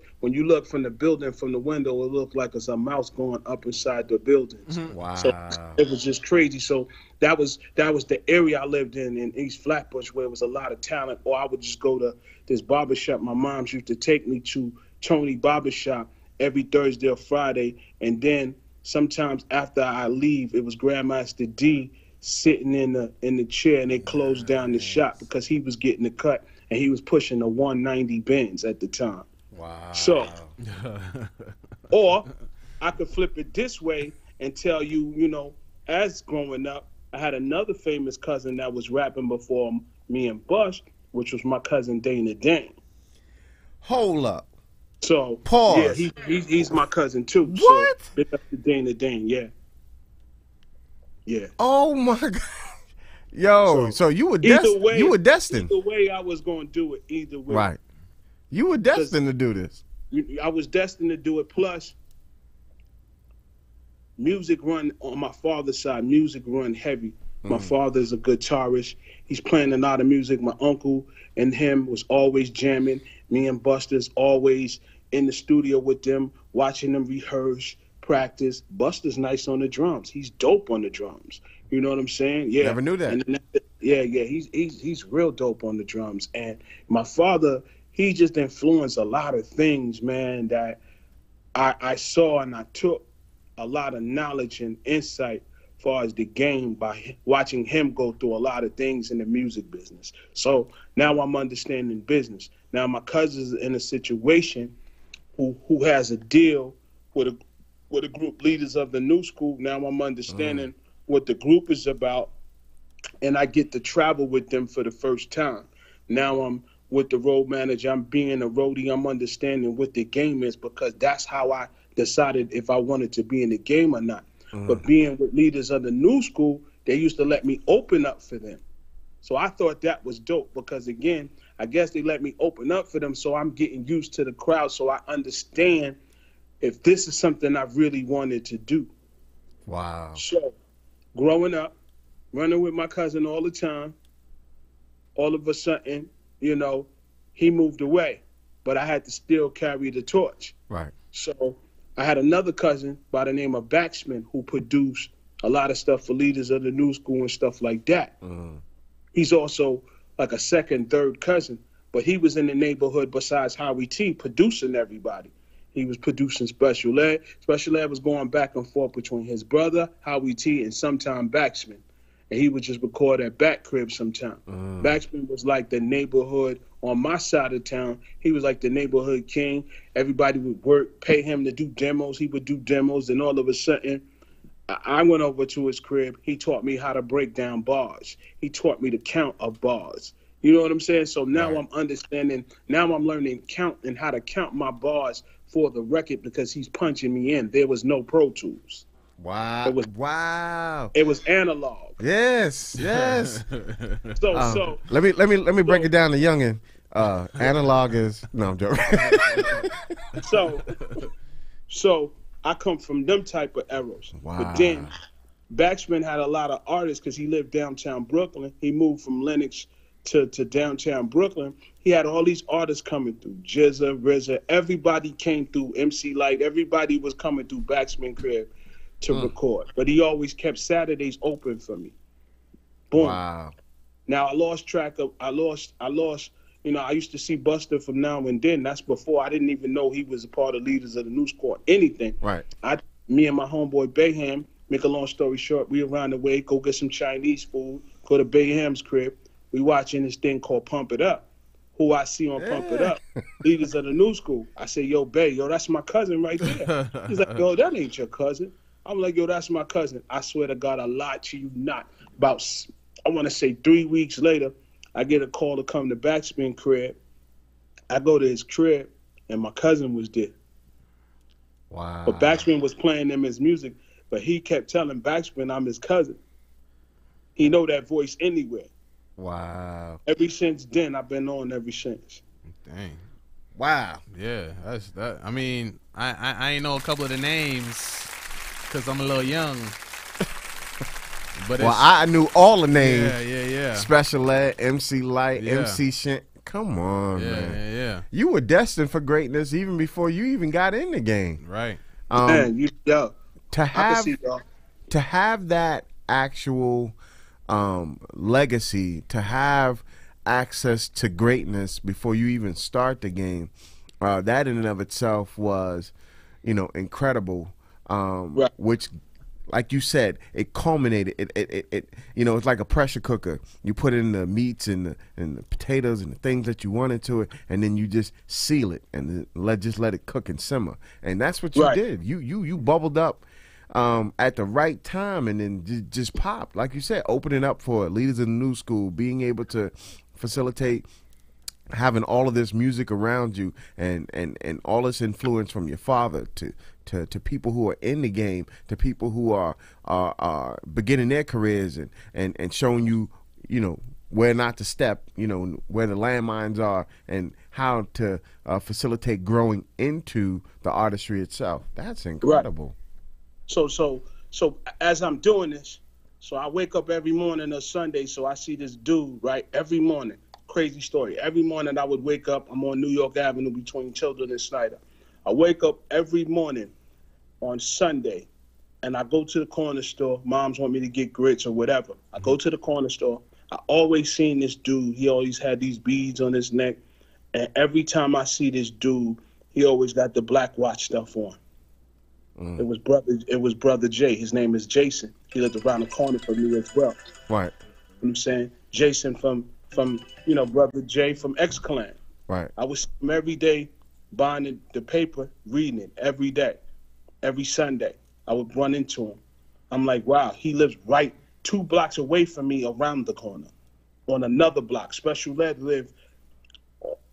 from the building, from the window, it looked like it's a mouse going up inside the buildings. Wow. So it was just crazy. So that was the area I lived in East Flatbush, where it was a lot of talent. Or I would just go to this barbershop. My mom used to take me to Tony Barbershop every Thursday or Friday. And then sometimes after I leave, it was Grandmaster D sitting in the chair, and they closed down the shop because he was getting the cut, and he was pushing the 190 Benz at the time. Wow. So, or I could flip it this way and tell you, you know, as growing up, I had another famous cousin that was rapping before me and Bush, which was my cousin Dana Dane. Hold up. So pause. Yeah, he's my cousin too. What? So big up to Dana Dane, yeah. Yeah. Oh my God. Yo, so you were destined. You were destined. Either way, I was going to do it. Either way. Right. You were destined to do this. I was destined to do it. Plus, music run on my father's side. Music run heavy. My father's a guitarist. He's playing a lot of music. My uncle and him was always jamming. Me and Buster's always in the studio with them, watching them rehearse, practice. Buster's nice on the drums. He's dope on the drums. You know what I'm saying? Yeah. Never knew that. And yeah. He's real dope on the drums. And my father, he just influenced a lot of things, man, that I saw, and I took a lot of knowledge and insight as far as the game by watching him go through a lot of things in the music business. So now I'm understanding business. Now my cousin's in a situation who has a deal with a group, Leaders of the New School. Now I'm understanding what the group is about, and I get to travel with them for the first time. Now I'm with the road manager. I'm being a roadie. I'm understanding what the game is, because that's how I decided if I wanted to be in the game or not. But being with Leaders of the New School, they used to let me open up for them. So I thought that was dope, because again, I guess they let me open up for them, so I'm getting used to the crowd, so I understand if this is something I really wanted to do. Wow. So growing up, running with my cousin all the time, all of a sudden, you know, he moved away, but I had to still carry the torch. Right. So I had another cousin by the name of Baxman who produced a lot of stuff for Leaders of the New School and stuff like that. He's also like a second, third cousin, but he was in the neighborhood besides Howie T producing everybody. He was producing Special Ed. Special Ed was going back and forth between his brother, Howie T, and sometime Baxman. And he would just record at Back Crib sometime. Baxman was like the neighborhood on my side of town. He was like the neighborhood king. Everybody would work, pay him to do demos. He would do demos, and all of a sudden, I went over to his crib. He taught me how to break down bars. He taught me the count of bars. You know what I'm saying? So now I'm understanding. Now I'm learning count and how to count my bars for the record, because he's punching me in. There was no Pro Tools. Wow. It was analog. Yes. So let me break it down to youngin. Analog is I'm joking. So I come from them type of eras. Wow. But then Baxman had a lot of artists because he lived downtown Brooklyn. He moved from Lenox to downtown Brooklyn. He had all these artists coming through. Jizza, RZA, everybody came through. MC Light, everybody was coming through Baxman crib to record. But he always kept Saturdays open for me. Boom. Wow. Now I lost, you know, I used to see Buster from now and then. That's before I didn't even know he was a part of Leaders of the New School or anything. Right. Me and my homeboy Bayham, make a long story short, we around the way, go get some Chinese food, go to Bayham's crib. We watching this thing called Pump It Up. Who I see on Pump It Up, Leaders of the New School. I say, yo, Bay, that's my cousin right there. He's like, yo, that ain't your cousin. I'm like, yo, that's my cousin. I swear to God, I lied to you not. About, I want to say 3 weeks later, I get a call to come to Baxman crib. I go to his crib, and my cousin was there. Wow. But Baxman was playing them his music, but he kept telling Baxman I'm his cousin. He know that voice anywhere. Wow. Ever since then, I've been on ever since. Dang. Wow. Yeah, that's that. I mean, I ain't know a couple of the names because I'm a little young. But I knew all the names. Yeah. Special Ed, MC Light, MC Shin. Come on, man. Yeah. You were destined for greatness even before you even got in the game. Right. To have that actual legacy, to have access to greatness before you even start the game, that in and of itself was, incredible. Which like you said, it culminated. It you know, it's like a pressure cooker. You put in the meats and the potatoes and the things that you want into it, and then you just seal it and let it cook and simmer. And that's what you did. You bubbled up at the right time, and then just popped, like you said, opening up for Leaders of the New School, being able to facilitate having all of this music around you and all this influence from your father to people who are in the game, to people who are beginning their careers and showing you, you know, where not to step, you know, where the landmines are and how to facilitate growing into the artistry itself. That's incredible. Right. So as I'm doing this, so I wake up every morning of Sunday, so I see this dude, right, every morning. Crazy story. Every morning I would wake up. I'm on New York Avenue between Children and Snyder. I wake up every morning on Sunday, and I go to the corner store. Moms want me to get grits or whatever. I go to the corner store. I always seen this dude. He always had these beads on his neck, and every time I see this dude, he always got the Black Watch stuff on. It was brother Jay. His name is Jason. He lived around the corner from me as well. Right. You know what I'm saying? Jason from you know, brother Jay from X-Clan. Right. I was every day buying the paper, reading it every day, every Sunday. I would run into him. I'm like, wow, he lives right 2 blocks away from me around the corner. On another block, Special Ed lived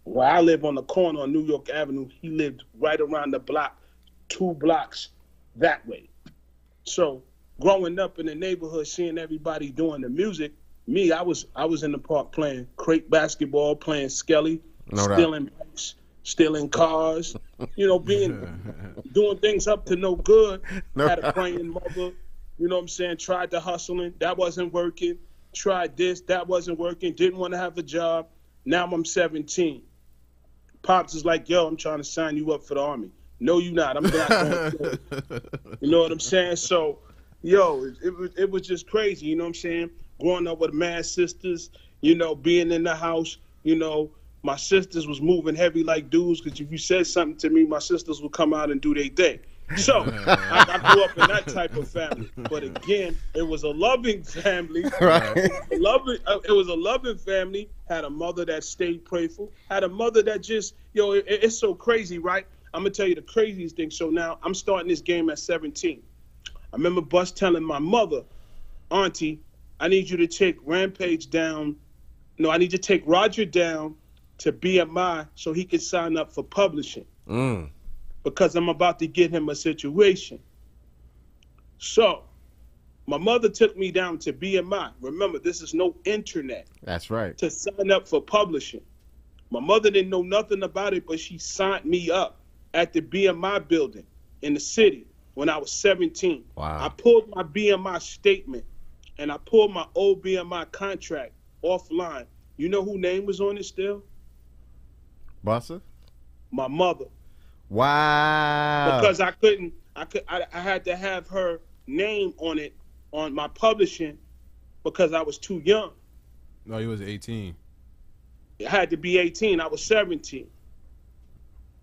where I live on the corner on New York Avenue. He lived right around the block, 2 blocks that way. So growing up in the neighborhood, seeing everybody doing the music, me, I was in the park playing crate basketball, playing Skelly, stealing bikes, stealing cars, you know, doing things up to no good. Had a praying mother, you know what I'm saying? Tried to hustling, that wasn't working. Tried this, that wasn't working. Didn't want to have a job. Now I'm 17. Pops is like, yo, I'm trying to sign you up for the Army. No, you not. I'm not going to. You know what I'm saying? So, yo, it was just crazy. You know what I'm saying? Growing up with mad sisters, you know, being in the house, you know, my sisters was moving heavy like dudes, because if you said something to me, my sisters would come out and do their thing. So I grew up in that type of family. But again, it was a loving family. Right. It was a loving family. Had a mother that stayed prayerful. Had a mother that just, yo, it's so crazy, right? I'm going to tell you the craziest thing. So now I'm starting this game at 17. I remember Bus telling my mother, Auntie, I need you to take Rampage down. No, I need you to take Roger down to BMI so he can sign up for publishing. Because I'm about to get him a situation. So my mother took me down to BMI. Remember, this is no internet. That's right. To sign up for publishing. My mother didn't know nothing about it, but she signed me up at the BMI building in the city when I was 17. Wow. I pulled my BMI statement and I pulled my old BMI contract offline. You know whose name was on it still? Buster? My mother. Wow. Because I had to have her name on it, on my publishing, because I was too young. No, he was 18. It had to be 18. I was 17.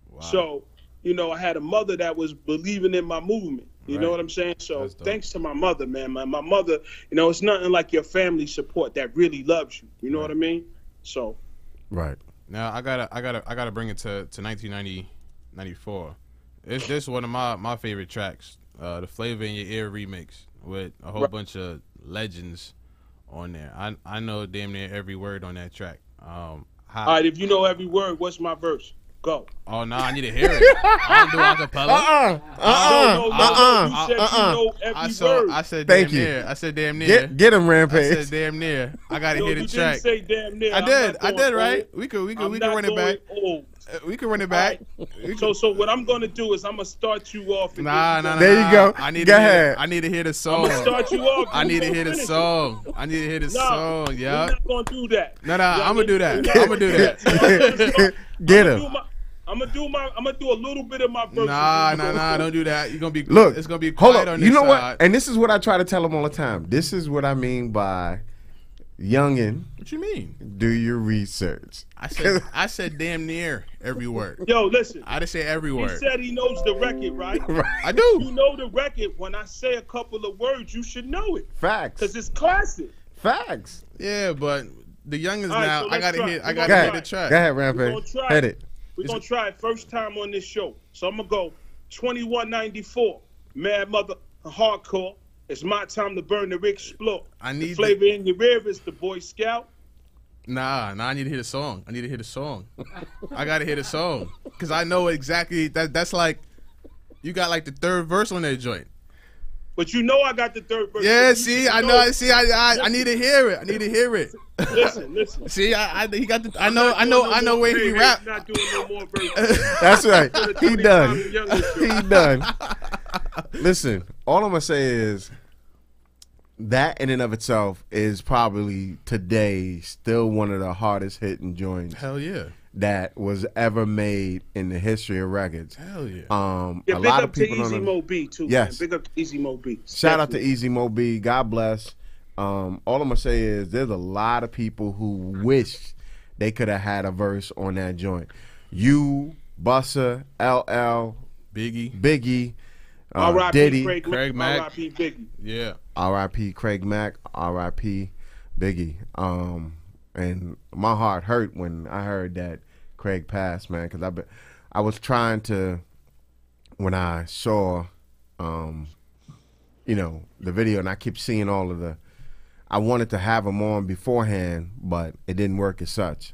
Wow. So, you know, I had a mother that was believing in my movement. You know what I'm saying? So thanks to my mother, man. My mother, you know, it's nothing like your family support that really loves you. You know what I mean? So. Right. Now I gotta bring it to 1994. This is one of my favorite tracks, the Flavor in Your Ear remix with a whole bunch of legends on there. I know damn near every word on that track. All right, if you know every word, what's my verse? Go. Oh no, I need to hear it. I don't do acapella. You said you know every word. I said damn near. I said damn near. Get him, Rampage. I said damn near. I gotta hear the track. You didn't say damn near. I did, right? We could run it back. We can run it back. Right. So what I'm gonna do is I'm gonna start you off. Nah. There you go. I need to hear the song. I'm gonna start you off. I need to hear the song. Song. Yeah. You're not gonna do that. No. I'm gonna do that. Get him. I'm gonna do a little bit of my verse. Nah, don't do that. You're gonna be Look. It's gonna be hold quiet on. on this You know side. what? And this is what I try to tell them all the time. This is what I mean by Youngin, What you mean? do your research. I said damn near every word. Yo, listen. I didn't say every He word. said he knows the record, right? I do. You know the record. When I say a couple of words, you should know it. Facts. Because it's classic. Facts. Yeah, but the youngins All right, now. so I let's gotta try. hit. I We're gotta gonna hit try. the track. Go ahead, We're Rampage. gonna try Hit it. We're going to try it first time on this show. So I'm going to go 2194. Mad Mother Hardcore. It's my time to burn the explore. I need the flavor in your ear is the Boy Scout. Nah. I need to hit a song. I gotta hit a song because I know exactly that's like you got like the third verse on that joint. But you know I got the third verse. Yeah, You see, should I know. See, I need to hear it. Listen. See, he got the. I know where he rap. Not doing no more verses. That's right. He done. He He done. Listen, all I'm gonna say is that in and of itself is probably today still one of the hardest hitting joints. Hell yeah. That was ever made in the history of records. Hell yeah. Yeah, a big lot up of people to don't Easy know. Mo B too. Yes. Man. Big up to Easy Mo B. Shout out to Easy Mo B. God bless. All I'm gonna say is there's a lot of people who wish they could have had a verse on that joint. You, Bussa, LL, Biggie, Diddy, Craig Mack. R.I.P. Biggie. Yeah. R.I.P. Craig Mack, R.I.P. Biggie. And my heart hurt when I heard that Craig passed, man, because I was trying to, when I saw, the video, and I keep seeing all of I wanted to have him on beforehand, but it didn't work as such.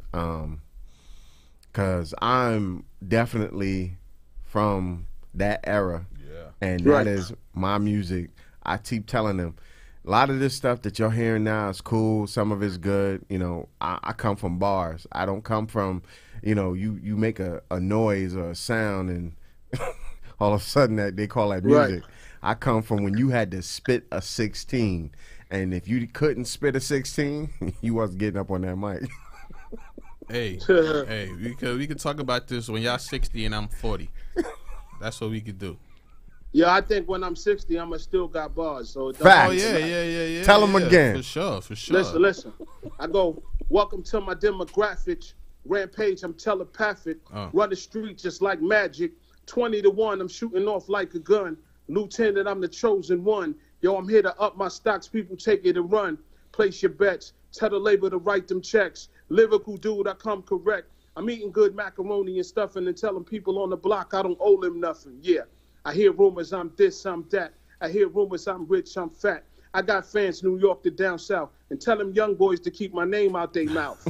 Because I'm definitely from that era, and that is my music. I keep telling them, a lot of this stuff that you're hearing now is cool. Some of it's good. I come from bars. I don't come from, you make a noise or a sound and all of a sudden that they call that music. Right. I come from when you had to spit a 16. And if you couldn't spit a 16, you wasn't getting up on that mic. Hey, we could talk about this when y'all 60 and I'm 40. That's what we could do. Yeah, I think when I'm 60, I'ma still got bars. So it Facts. Oh yeah. Tell them again. For sure. Listen. I go, welcome to my demographic. Rampage, I'm telepathic. Run the street just like magic. 20-1, I'm shooting off like a gun. Lieutenant, I'm the chosen one. Yo, I'm here to up my stocks. People take it and run. Place your bets. Tell the label to write them checks. Lyrical dude, I come correct. I'm eating good macaroni and stuffing and telling people on the block I don't owe them nothing. Yeah. I hear rumors I'm this, I'm that. I hear rumors I'm rich, I'm fat. I got fans New York to down south and tell them young boys to keep my name out their mouth.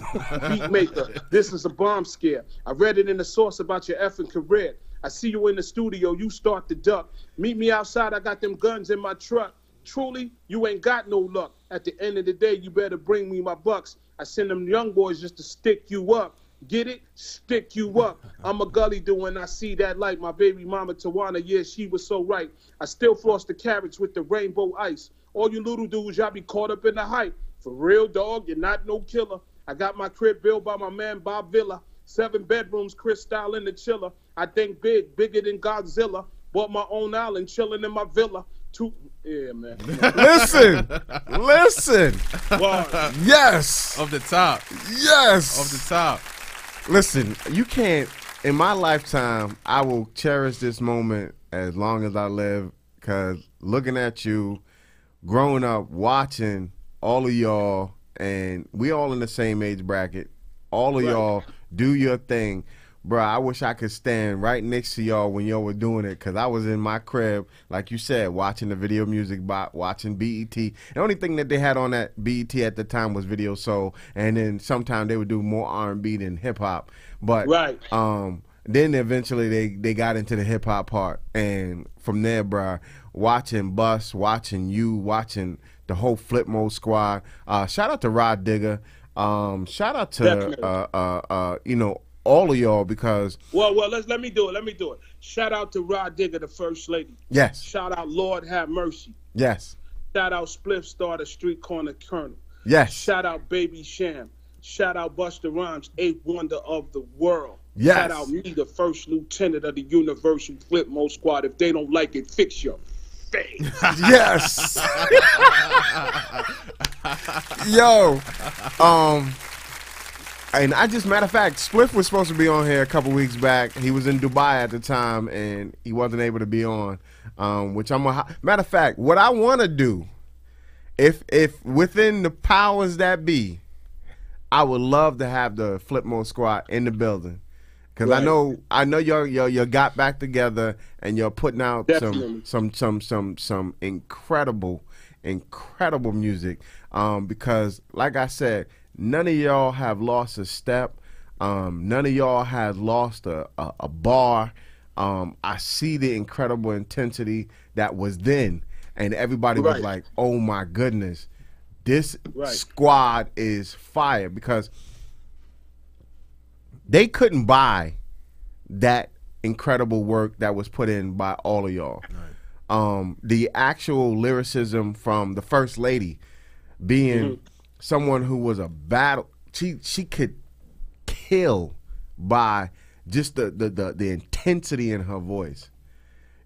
Beat maker, this is a bomb scare. I read it in the source about your effing career. I see you in the studio, you start to duck. Meet me outside, I got them guns in my truck. Truly, you ain't got no luck. At the end of the day, you better bring me my bucks. I send them young boys just to stick you up. Get it? Stick you up. I'm a gully dude when I see that light. My baby mama Tawana, yeah, she was so right. I still floss the carrots with the rainbow ice. All you little dudes, y'all be caught up in the hype. For real, dog, you're not no killer. I got my crib built by my man Bob Villa. 7 bedrooms, Chris style in the chiller. I think bigger than Godzilla. Bought my own island, chilling in my villa. Yeah, man. Listen. Wow. Yes. Off the top. Yes. Off the top. Listen, you can't, in my lifetime, I will cherish this moment as long as I live, because looking at you, growing up, watching all of y'all, and we all in the same age bracket, all of y'all do your thing. Bro, I wish I could stand right next to y'all when y'all were doing it, because I was in my crib, like you said, watching the Video Music Bot, watching BET. The only thing that they had on that BET at the time was Video Soul, and then sometimes they would do more R&B than hip-hop. But then eventually they got into the hip-hop part, and from there, bro, watching Bus, watching you, watching the whole Flip Mode squad. Shout out to Rod Digger. Shout out to, all of y'all, because let me do it. Shout out to Rod Digger, the first lady. Yes. Shout out Lord Have Mercy. Yes. Shout out Spliff Star, the Street Corner Colonel. Yes. Shout out Baby Sham. Shout out Busta Rhymes, 8th wonder of the world. Yes. Shout out me, the first lieutenant of the Universal Flip Mode Squad. If they don't like it, fix your face. Yes. Yo, and I just, matter of fact, Spliff was supposed to be on here a couple weeks back. He was in Dubai at the time, and he wasn't able to be on. Which matter of fact, what I want to do, if within the powers that be, I would love to have the Flip Mode Squad in the building, because I know you got back together and you're putting out some incredible music. Because like I said, none of y'all have lost a step. None of y'all has lost a bar. I see the incredible intensity that was then, and everybody was like, "Oh my goodness, this squad is fire," because they couldn't buy that incredible work that was put in by all of y'all. The actual lyricism from the First Lady, being someone who was a battle, she could kill by just the intensity in her voice.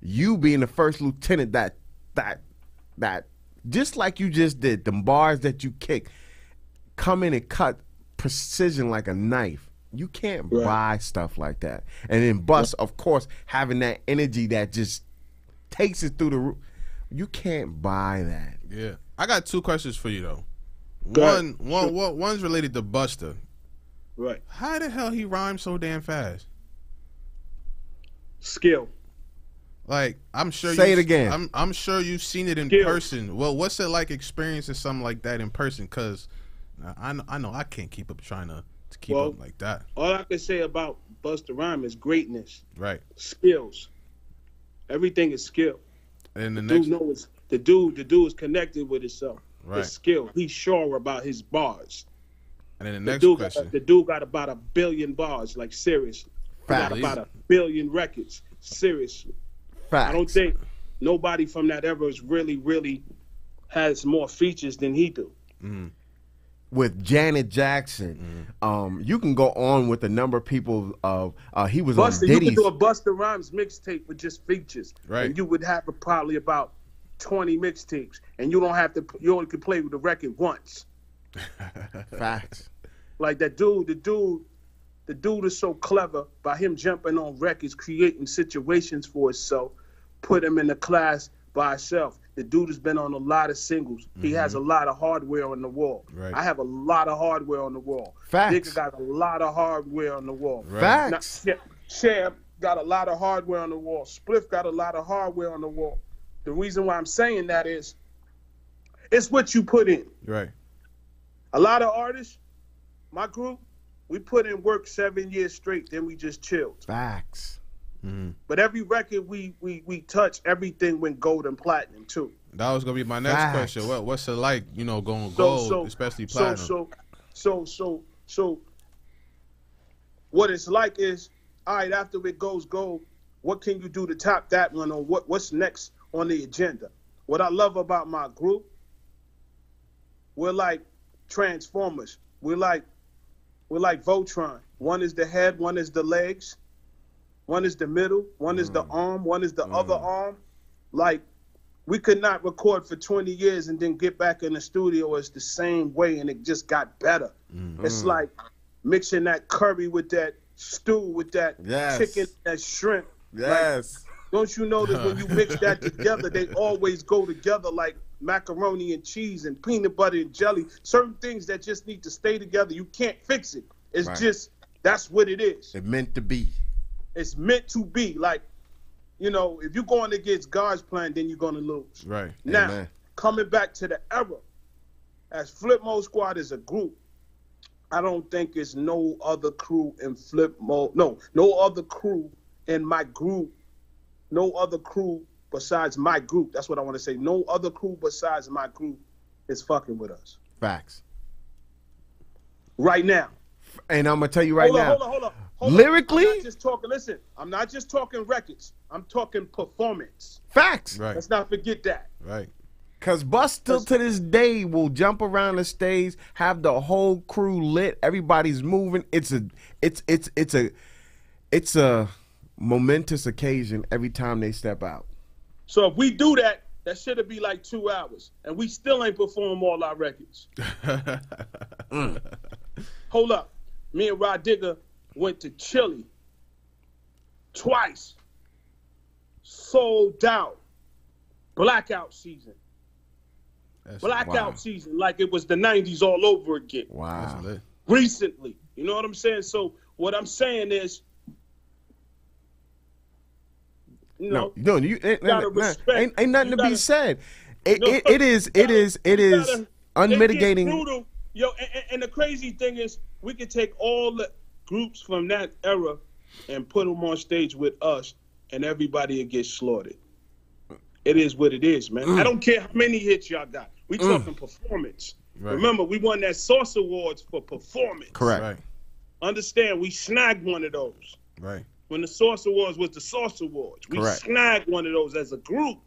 You being the first lieutenant, that just like you just did, the bars that you kick, come in and cut precision like a knife. You can't buy stuff like that. And then Bus, of course, having that energy that just takes it through the roof. You can't buy that. Yeah. I got two questions for you though. One's related to Busta. Right. How the hell he rhymes so damn fast? Skill. Like, I'm sure. Say it again. I'm sure you've seen it in person. Well, what's it like experiencing something like that in person? Because I know I can't keep up trying to keep up like that. All I can say about Busta Rhymes is greatness. Right. Skills. Everything is skill. And the dude is connected with himself. Right. His skill. He's sure about his bars. And then the next question. The dude got about 1 billion bars, like seriously. Got about 1 billion records, seriously. Facts. I don't think nobody from that era is really has more features than he do. With Janet Jackson, you can go on with a number of people. He was on Diddy's. You could do a Busta Rhymes mixtape with just features, right? And you would have probably about 20 mixtapes, and you don't have to. You only can play with the record once. Facts. Like that dude, the dude is so clever by him jumping on records, creating situations for himself, put him in a class by himself. The dude has been on a lot of singles. He has a lot of hardware on the wall. Right. I have a lot of hardware on the wall. Facts. Nigga got a lot of hardware on the wall. Right. Facts. Sham got a lot of hardware on the wall. Spliff got a lot of hardware on the wall. The reason why I'm saying that is, it's what you put in. Right. A lot of artists, my group, we put in work 7 years straight, then we just chilled. Facts. But every record we touch, everything went gold and platinum too. That was gonna be my next question. What's it like, going gold, especially platinum? So what it's like is, all right, after it goes gold, what can you do to top that one, or what's next on the agenda? What I love about my group, we're like Transformers. We're like Voltron. One is the head, one is the legs, one is the middle, one is the arm, one is the other arm. Like, we could not record for 20 years and then get back in the studio. It's the same way, and it just got better. It's like mixing that curry with that stew, with that chicken, that shrimp. Yes. Like, don't you notice when you mix that together, they always go together, like macaroni and cheese and peanut butter and jelly. Certain things that just need to stay together. You can't fix it. It's just, that's what it is. It's meant to be. It's meant to be. Like, if you're going against God's plan, then you're going to lose. Right. Now, coming back to the era, as Flip Mode Squad is a group, I don't think there's no other crew in Flip Mode. No other crew in my group. No other crew besides my group. That's what I want to say. No other crew besides my group is fucking with us. Facts. Right now. And I'm going to tell you right now. Hold on. Lyrically? I'm not just talking records. I'm talking performance. Facts. Right. Let's not forget that. Right. Because Bus still to this day will jump around the stage, have the whole crew lit. Everybody's moving. It's a momentous occasion every time they step out. So if we do that, that shit'll be like 2 hours, and we still ain't perform all our records. Hold up. Me and Rod Digger went to Chile twice. Sold out. Blackout season. Blackout season, like it was the 90s all over again. Wow. Recently. You know what I'm saying? So what I'm saying is, you know, ain't nothing to gotta, be said. It is unmitigating. Brutal. Yo, and the crazy thing is, we could take all the groups from that era and put them on stage with us, and everybody would get slaughtered. It is what it is, man. I don't care how many hits y'all got. We talking performance. Right. Remember, we won that Source Awards for performance. Correct. Right. Understand, we snagged one of those. Right. When the Source Awards was the Source Awards. We snagged one of those as a group.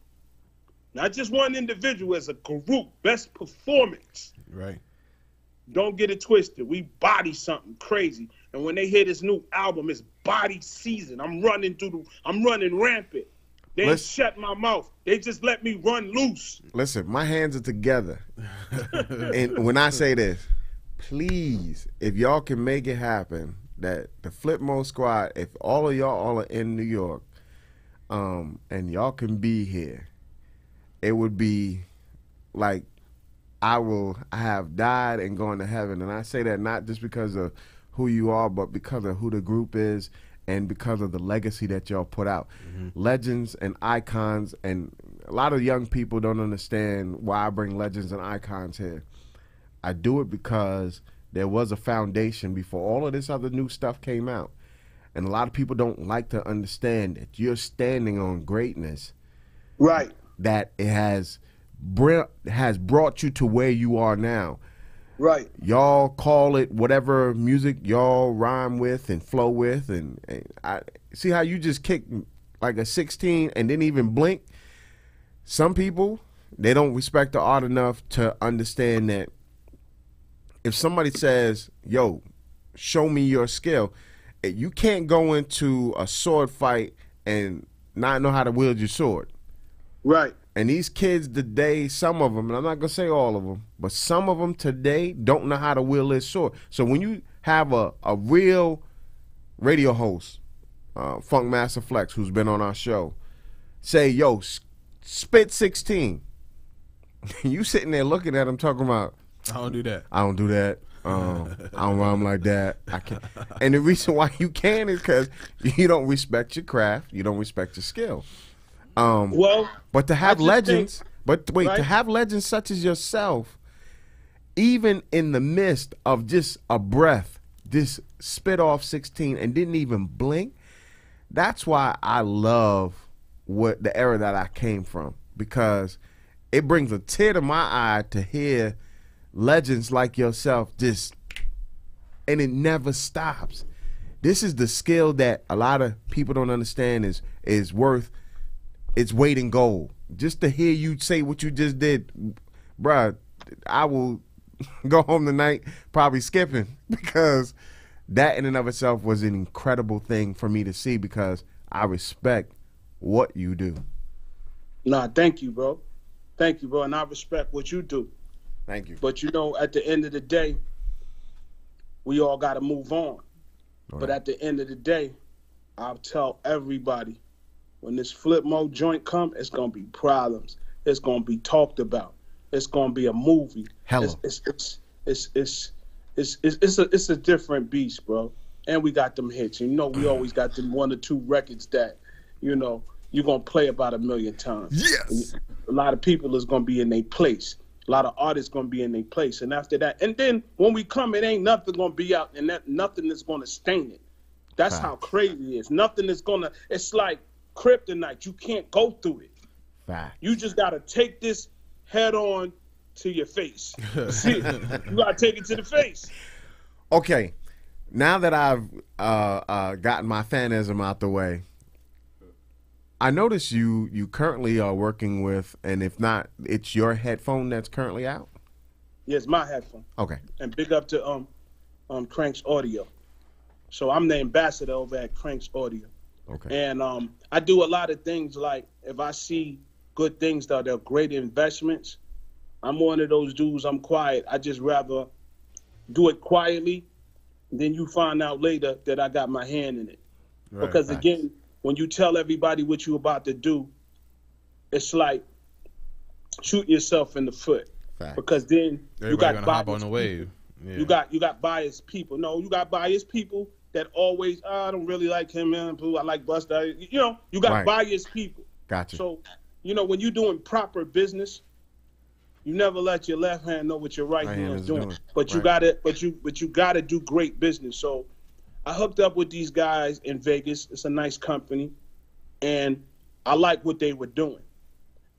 Not just one individual, as a group. Best performance. Right. Don't get it twisted. We body something crazy. And when they hear this new album, it's body season. I'm running rampant. They ain't shut my mouth. They just let me run loose. Listen, my hands are together. And when I say this, please, if y'all can make it happen, that the Flip Mode Squad, if all of y'all all are in New York, and y'all can be here, it would be like I have died and gone to heaven. And I say that not just because of who you are, but because of who the group is and because of the legacy that y'all put out. Legends and icons, and a lot of young people don't understand why I bring legends and icons here. I do it because there was a foundation before all of this other new stuff came out. And a lot of people don't like to understand that you're standing on greatness. Right. That it has brought you to where you are now. Right. Y'all call it whatever music y'all rhyme with and flow with. And I see how you just kicked like a 16 and didn't even blink. Some people, they don't respect the art enough to understand that if somebody says, yo, show me your skill, you can't go into a sword fight and not know how to wield your sword. Right. And these kids today, some of them, and I'm not going to say all of them, but some of them today don't know how to wield their sword. So when you have a real radio host, Funk Master Flex, who's been on our show, say, yo, spit 16. You sitting there looking at him talking about, I don't do that. I don't do that. I don't rhyme like that. I can't. And the reason why you can is because you don't respect your craft. You don't respect your skill. But to have legends, to have legends such as yourself, even in the midst of just a breath, just spit off 16 and didn't even blink. That's why I love what the era that I came from, because it brings a tear to my eye to hear legends like yourself and it never stops. This is the skill that a lot of people don't understand is worth its weight in gold. Just to hear you say what you just did, bruh, I will go home tonight probably skipping, because that in and of itself was an incredible thing for me to see, because I respect what you do. Nah, thank you, bro. Thank you, bro. And I respect what you do. Thank you. But you know, at the end of the day, we all got to move on. Right. But at the end of the day, I'll tell everybody, when this Flip Mode joint come, it's gonna be problems. It's gonna be talked about. It's gonna be a movie. Hello. It's a different beast, bro. And we got them hits. And you know, we always got them 1 or 2 records that, you know, you're gonna play about 1,000,000 times. Yes. And a lot of people is gonna be in their place. A lot of artists gonna be in their place. And after that, and then when we come, it ain't nothing gonna be out, and that nothing is gonna stain it. That's how crazy it is. Nothing is gonna. It's like kryptonite. You can't go through it. Fact. You just gotta take this head on to your face. See, you gotta take it to the face. Okay, now that I've gotten my fanism out the way, I notice you currently are working with, and if not, it's your headphone that's currently out? Yes, my headphone. Okay. And big up to Cranks Audio. So I'm the ambassador over at Cranks Audio. Okay. And I do a lot of things, like if I see good things though. They're great investments. I'm one of those dudes. I'm quiet. I just rather do it quietly. Then you find out later that I got my hand in it. Right, because again, when you tell everybody what you're about to do, it's like shooting yourself in the foot. Facts. Because then everybody you got gonna hop on the wave. Yeah. You got biased people. No, you got biased people that always, I don't really like him, man. I like Busta. You got biased people. Gotcha. So, when you're doing proper business, you never let your left hand know what your right hand is doing. But you gotta do great business. So I hooked up with these guys in Vegas. It's a nice company, and I like what they were doing.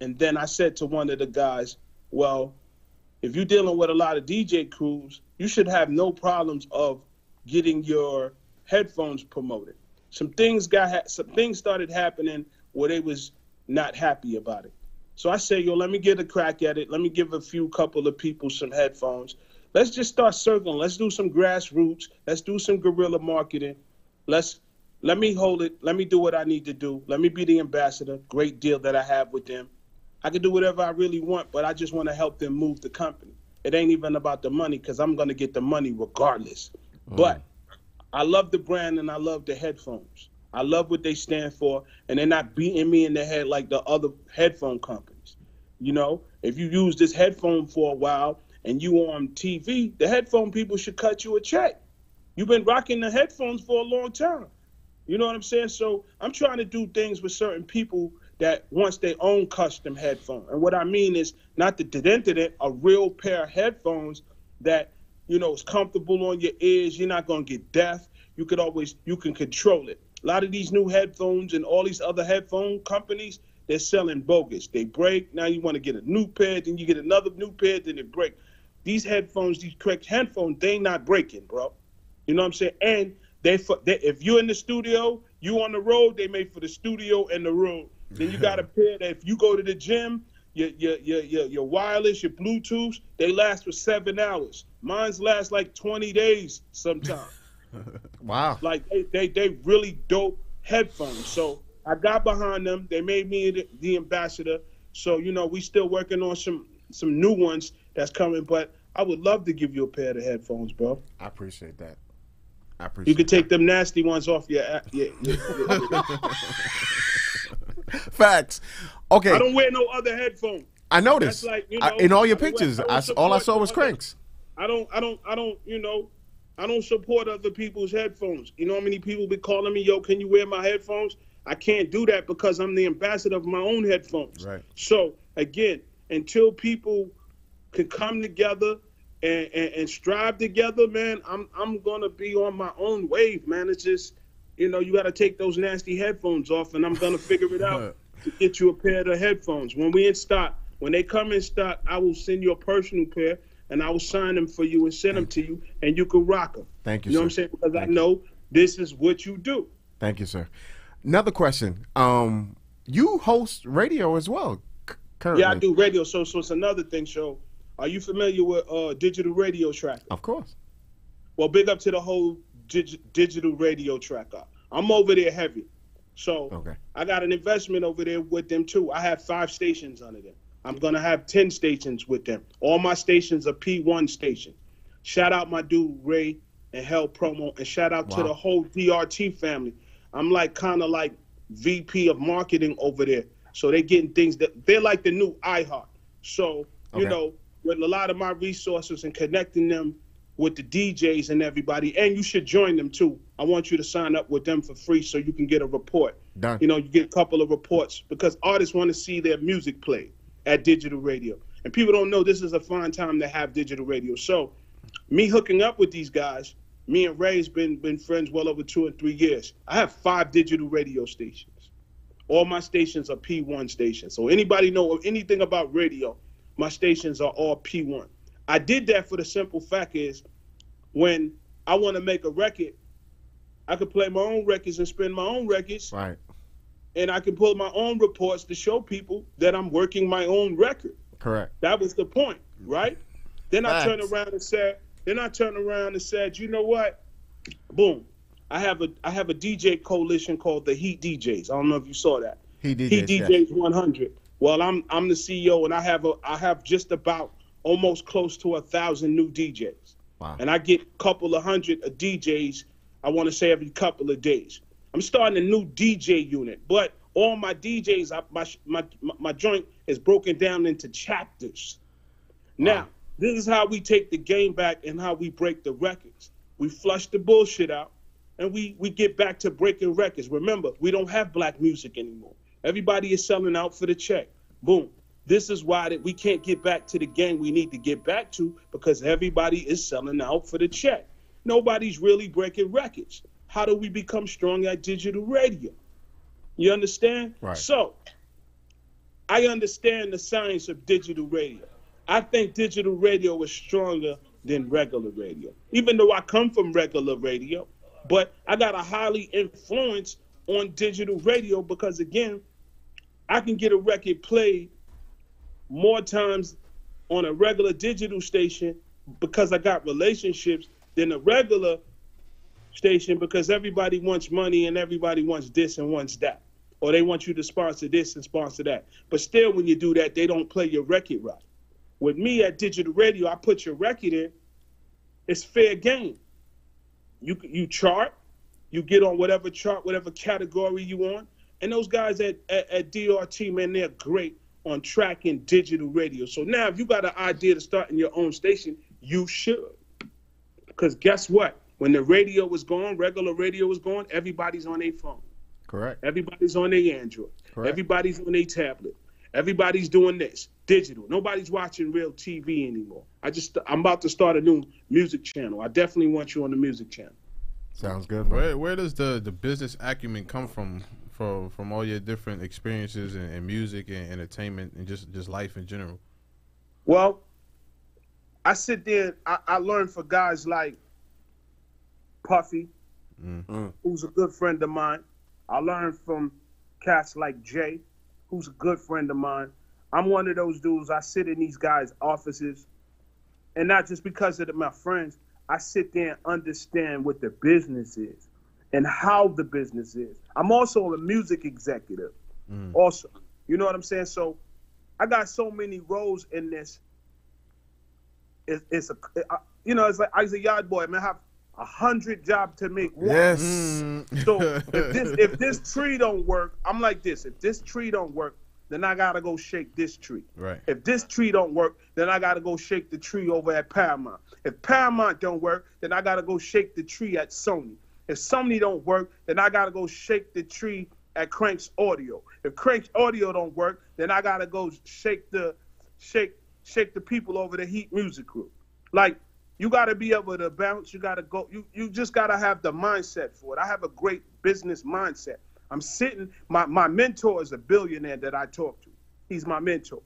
And then I said to one of the guys, well, if you're dealing with a lot of DJ crews, you should have no problems of getting your headphones promoted. Some things started happening where they was not happy about it. So I say, let me get a crack at it. Let me give couple of people some headphones. Let's just start circling. Let's do some grassroots. Let's do some guerrilla marketing. Let me hold it. Let me do what I need to do. Let me be the ambassador. Great deal that I have with them. I can do whatever I really want, but I just want to help them move the company. It ain't even about the money because I'm going to get the money regardless. But I love the brand and I love the headphones. I love what they stand for, and they're not beating me in the head like the other headphone companies. If you use this headphone for a while and you on TV, the headphone people should cut you a check. You've been rocking the headphones for a long time. You know what I'm saying? So I'm trying to do things with certain people that wants their own custom headphone. And what I mean is not the dent, a real pair of headphones that, is comfortable on your ears. You're not going to get deaf. You can control it. A lot of these new headphones and all these other headphone companies, they're selling bogus. They break. Now you want to get a new pair, then you get another new pair, then it break. These headphones, these correct headphones, they not breaking, bro. You know what I'm saying? And if you're in the studio, you on the road, they made for the studio and the road. Then you got a pair that if you go to the gym, your wireless, your Bluetooth, they last for 7 hours. Mine's last like 20 days sometimes. Wow. Like they really dope headphones. So I got behind them. They made me the ambassador. So, we still working on some new ones that's coming, but I would love to give you a pair of headphones, bro. I appreciate that. You can take them nasty ones off your Facts. Okay. I don't wear no other headphones. I noticed. Like, in all your pictures, all I saw was Cranks. I don't support other people's headphones. You know how many people be calling me, yo, can you wear my headphones? I can't do that because I'm the ambassador of my own headphones. Right. So again, until people can come together and strive together, man, I'm gonna be on my own wave, man. It's just, you got to take those nasty headphones off, and I'm gonna figure it out to get you a pair of headphones. When they come in stock, I will send you a personal pair, and I will sign them for you and send them to you, and you can rock them. Thank you, You know sir. what I'm saying? Because I know this is what you do. Thank you, sir. Another question. You host radio as well, currently. Yeah, I do radio. So it's another thing. So, are you familiar with Digital Radio Tracker? Of course. Well, big up to the whole Digital Radio Tracker. I'm over there heavy. So I got an investment over there with them too. I have 5 stations under them. I'm going to have 10 stations with them. All my stations are P1 stations. Shout out my dude Ray and Hell Promo, and shout out to the whole DRT family. I'm kind of like VP of marketing over there. So they're getting things that they're like the new iHeart. So, with a lot of my resources and connecting them with the DJs and everybody, and you should join them too. I want you to sign up with them for free so you can get a report. Done. You get a couple of reports because artists want to see their music played at digital radio. And people don't know this is a fine time to have digital radio. So me hooking up with these guys, me and Ray's been friends well over 2 or 3 years. I have 5 digital radio stations. All my stations are P1 stations. So anybody know anything about radio, my stations are all P1. I did that for the simple fact is when I want to make a record, I could play my own records and spin my own records. Right. And I can pull my own reports to show people that I'm working my own record. Correct. That was the point, right? Then I turned around and said, you know what? Boom. I have a DJ coalition called the Heat DJs. I don't know if you saw that. Heat DJs 100. Well, I'm the CEO, and I have just about almost close to 1,000 new DJs. Wow. And I get a couple of hundred of DJs, I want to say every couple of days. I'm starting a new DJ unit, but all my DJs, my joint is broken down into chapters. Now, this is how we take the game back and how we break the records. We flush the bullshit out, and we get back to breaking records. Remember, we don't have black music anymore. Everybody is selling out for the check. Boom. This is why that we can't get back to the game we need to get back to, because everybody is selling out for the check. Nobody's really breaking records. How do we become strong at digital radio? You understand? Right. So, I understand the science of digital radio. I think digital radio is stronger than regular radio, even though I come from regular radio. But I got a highly influence on digital radio because, again, I can get a record played more times on a regular digital station because I got relationships than a regular station, because everybody wants money and everybody wants this and wants that. Or they want you to sponsor this and sponsor that. But still, when you do that, they don't play your record right. With me at digital radio, I put your record in. It's fair game. You chart, you get on whatever chart, whatever category you want. And those guys at DRT, man, they're great on tracking digital radio. So now if you got an idea to start in your own station, you should. Because guess what? When the radio was gone, regular radio was gone, everybody's on their phone. Correct. Everybody's on their Android. Correct. Everybody's on their tablet. Everybody's doing this, digital. Nobody's watching real TV anymore. I'm about to start a new music channel. I definitely want you on the music channel. Sounds good, bro. Where does the business acumen come from all your different experiences and music and entertainment and just life in general? Well, I sit there, I learn for guys like Puffy, who's a good friend of mine. I learn from cats like Jay, who's a good friend of mine. I'm one of those dudes, I sit in these guys' offices, and not just because of my friends, I sit there and understand what the business is and how the business is. I'm also a music executive, also. You know what I'm saying? So I got so many roles in this. It's like I was a yard boy, man. I have 100 jobs to make one. Yes. So if this tree don't work, I'm like this. If this tree don't work, then I gotta go shake this tree. Right. If this tree don't work, then I gotta go shake the tree over at Paramount. If Paramount don't work, then I gotta go shake the tree at Sony. If Sony don't work, then I gotta go shake the tree at Cranks Audio. If Cranks Audio don't work, then I gotta go shake the people over the Heat Music Group. Like, you gotta be able to bounce. You gotta go. You just gotta have the mindset for it. I have a great business mindset. I'm sitting. My mentor is a billionaire that I talk to. He's my mentor.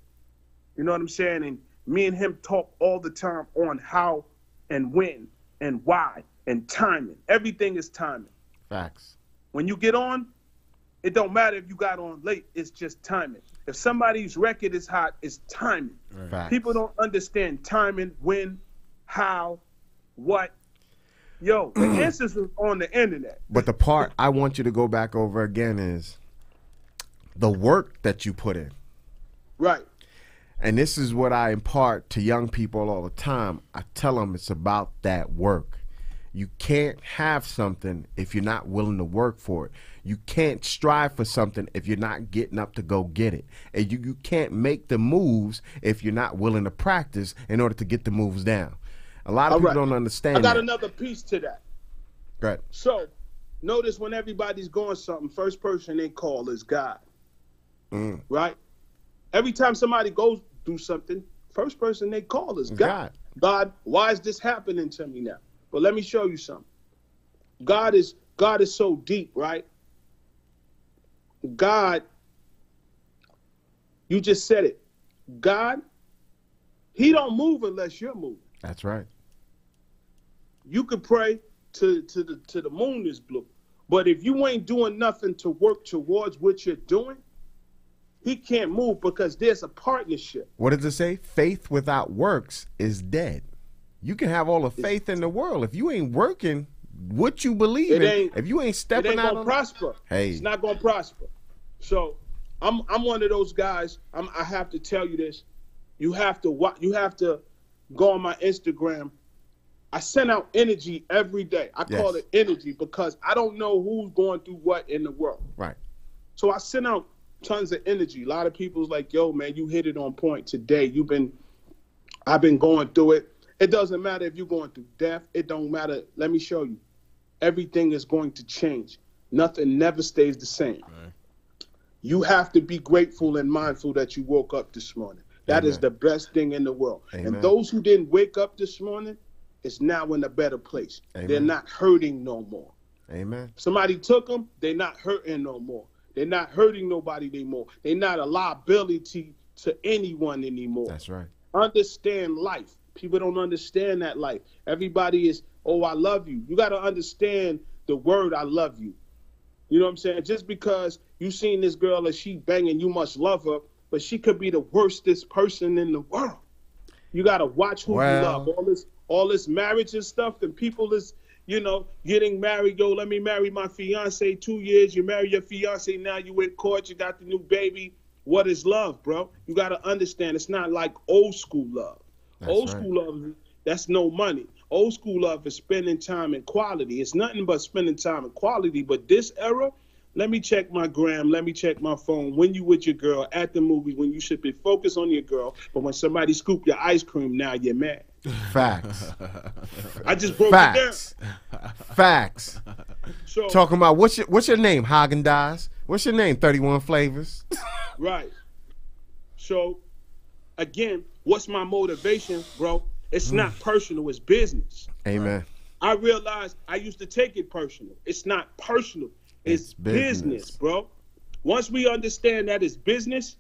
You know what I'm saying? And me and him talk all the time on how and when and why and timing. Everything is timing. Facts. When you get on, it don't matter if you got on late. It's just timing. If somebody's record is hot, it's timing. Facts. People don't understand timing, when, how, what. Yo, the answers are on the internet. But the part I want you to go back over again is the work that you put in. Right. And this is what I impart to young people all the time. I tell them it's about that work. You can't have something if you're not willing to work for it. You can't strive for something if you're not getting up to go get it. And you can't make the moves if you're not willing to practice in order to get the moves down. A lot of people don't understand that. I got another piece to that. Go ahead. So, notice when everybody's going something, first person they call is God. Right? Every time somebody goes do something, first person they call is God. God, why is this happening to me now? But let me show you something. God is so deep, right? God, you just said it. God, he don't move unless you're moving. That's right. You could pray to the moon is blue. But if you ain't doing nothing to work towards what you're doing, he can't move, because there's a partnership. What does it say? Faith without works is dead. You can have all the faith in the world. If you ain't working what you believe in, if you ain't stepping out, it ain't gonna prosper. Hey, it's not gonna prosper. So I'm one of those guys. I have to tell you this. You have to go on my Instagram. I send out energy every day. I call it energy because I don't know who's going through what in the world. Right. So I send out tons of energy. A lot of people's like, yo, man, you hit it on point today. I've been going through it. It doesn't matter if you're going through death. It don't matter. Let me show you. Everything is going to change. Nothing never stays the same. Right. You have to be grateful and mindful that you woke up this morning. That is the best thing in the world. Amen. And those who didn't wake up this morning is now in a better place. Amen. They're not hurting no more. Amen. Somebody took them, they're not hurting no more. They're not hurting nobody anymore. They're not a liability to anyone anymore. That's right. Understand life. People don't understand that life. Everybody is, oh, I love you. You got to understand the word I love you. You know what I'm saying? Just because you seen this girl and she banging, you must love her, but she could be the worstest person in the world. You got to watch who you love. All this marriage and stuff, and people is, getting married. Yo, let me marry my fiance. 2 years, you marry your fiance. Now you in court. You got the new baby. What is love, bro? You got to understand. It's not like old school love. Old school love, that's no money. Old school love is spending time and quality. It's nothing but spending time and quality. But this era, let me check my gram. Let me check my phone. When you with your girl at the movies, when you should be focused on your girl. But when somebody scoop your ice cream, now you're mad. Facts. I just broke it down. Facts. So, talking about what's your name? Haagen-Dazs. What's your name? 31 Flavors. Right. So, again, what's my motivation, bro? It's not personal. It's business. Amen. I realized I used to take it personal. It's not personal. It's business, bro. Once we understand that it's business,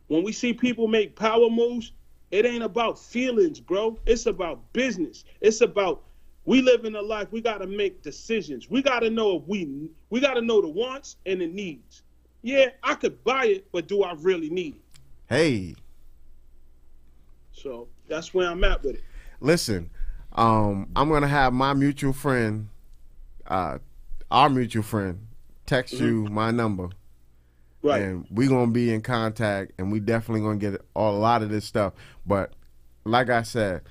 when we see people make power moves, it ain't about feelings, bro. It's about business. It's about, we live in a life, we got to make decisions. We got to know if we got to know the wants and the needs. Yeah, I could buy it, but do I really need it? Hey. So that's where I'm at with it. Listen, I'm going to have my mutual friend, our mutual friend, text you my number. Right. And we're going to be in contact, and we definitely going to get a lot of this stuff. But like I said,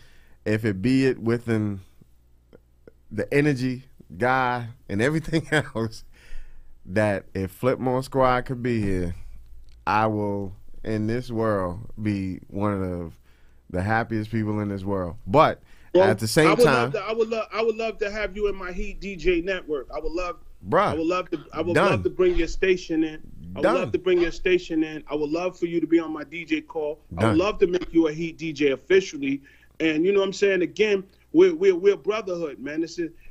if it be it within the energy, guy, and everything else, that if Flipmore Squad could be here, I will, in this world, be one of the happiest people in this world. But at the same time, I would love to have you in my Heat DJ network. I would love to bring your station in. I would love to bring your station in. I would love for you to be on my DJ call. I would love to make you a Heat DJ officially. And you know what I'm saying? Again, we're brotherhood, man.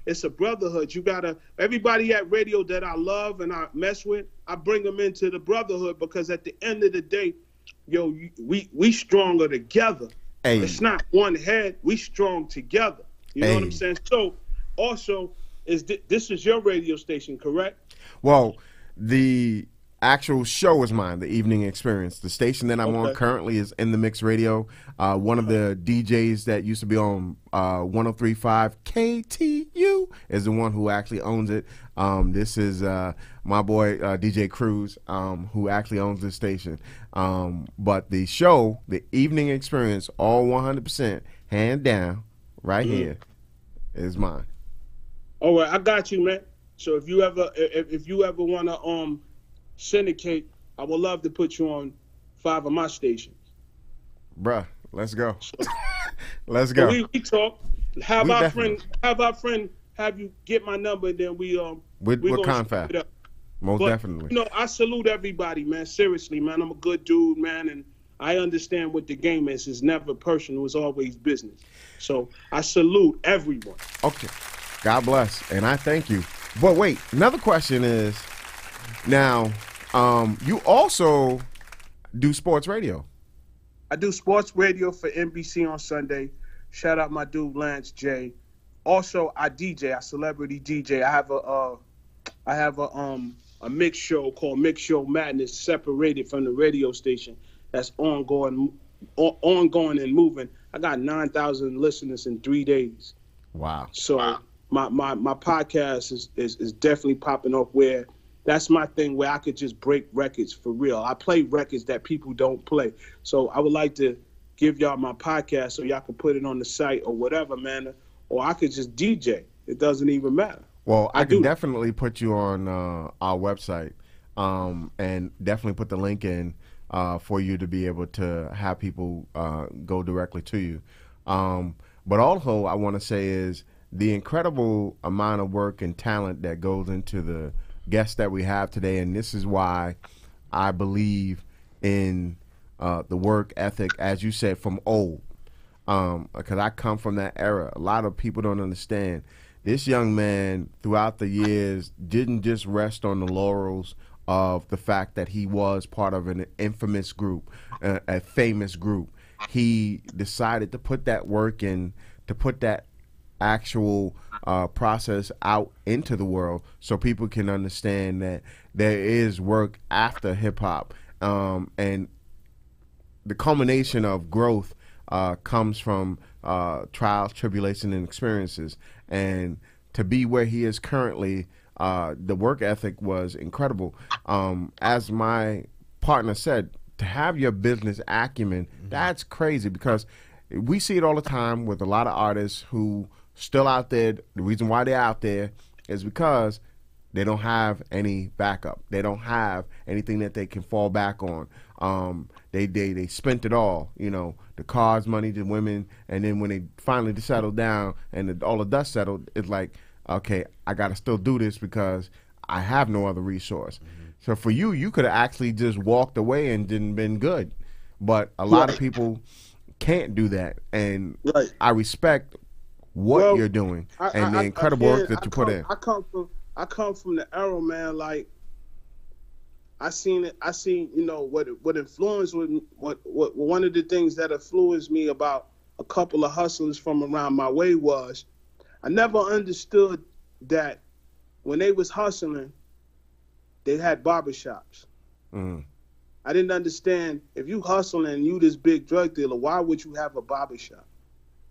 It's a brotherhood. You gotta, everybody at radio that I love and I mess with, I bring them into the brotherhood, because at the end of the day, yo, we stronger together. Hey. It's not one head. We strong together. You know what I'm saying? So, also, this is your radio station, correct? Well, the actual show is mine, the Evening Experience. The station that I'm on currently is In the Mix Radio. One of the DJs that used to be on 103.5 KTU is the one who actually owns it. This is my boy DJ Cruz, who actually owns this station. But the show, the Evening Experience, all 100%, hand down, right here, is mine. All right, I got you, man. So if you ever want to syndicate, I would love to put you on 5 of my stations. Bruh, let's go. Let's go. So we talk. Have our friend have you get my number, and then we're confab. Most definitely. You know, I salute everybody, man. Seriously, man. I'm a good dude, man, and I understand what the game is. It's never personal. It's always business. So I salute everyone. Okay. God bless, and I thank you. But wait, another question is, now, you also do sports radio. I do sports radio for NBC on Sunday. Shout out my dude Lance J. Also, I DJ. I celebrity DJ. I have a mix show called Mix Show Madness, separated from the radio station. That's ongoing and moving. I got 9,000 listeners in 3 days. Wow. So my podcast is definitely popping up, where That's my thing where I could just break records for real. I play records that people don't play. So I would like to give y'all my podcast so y'all can put it on the site or whatever, man. Or I could just DJ. It doesn't even matter. Well, I can definitely put you on our website and definitely put the link in for you to be able to have people go directly to you. But also I want to say is the incredible amount of work and talent that goes into the guests that we have today, and this is why I believe in the work ethic, as you said, from old, because I come from that era. A lot of people don't understand. This young man, throughout the years, didn't just rest on the laurels of the fact that he was part of an infamous group, a famous group. He decided to put that work in, to put that actual process out into the world so people can understand that there is work after hip-hop. And the culmination of growth comes from trials, tribulation, and experiences. And to be where he is currently, the work ethic was incredible. As my partner said, to have your business acumen, that's crazy, because we see it all the time with a lot of artists who still out there. The reason why they're out there is because they don't have any backup. They don't have anything that they can fall back on. They spent it all, you know, the cars, money, the women, and then when they finally settled down and all the dust settled, it's like, okay, I got to still do this because I have no other resource. So for you, you could have actually just walked away and didn't been good. But a lot of people can't do that, and I respect what you're doing and the incredible work that you put in. I come from the era, man. Like I seen, you know, what influenced with what one of the things that influenced me about a couple of hustlers from around my way was I never understood that when they was hustling, they had barbershops. I didn't understand, if you hustling and you this big drug dealer, why would you have a barbershop?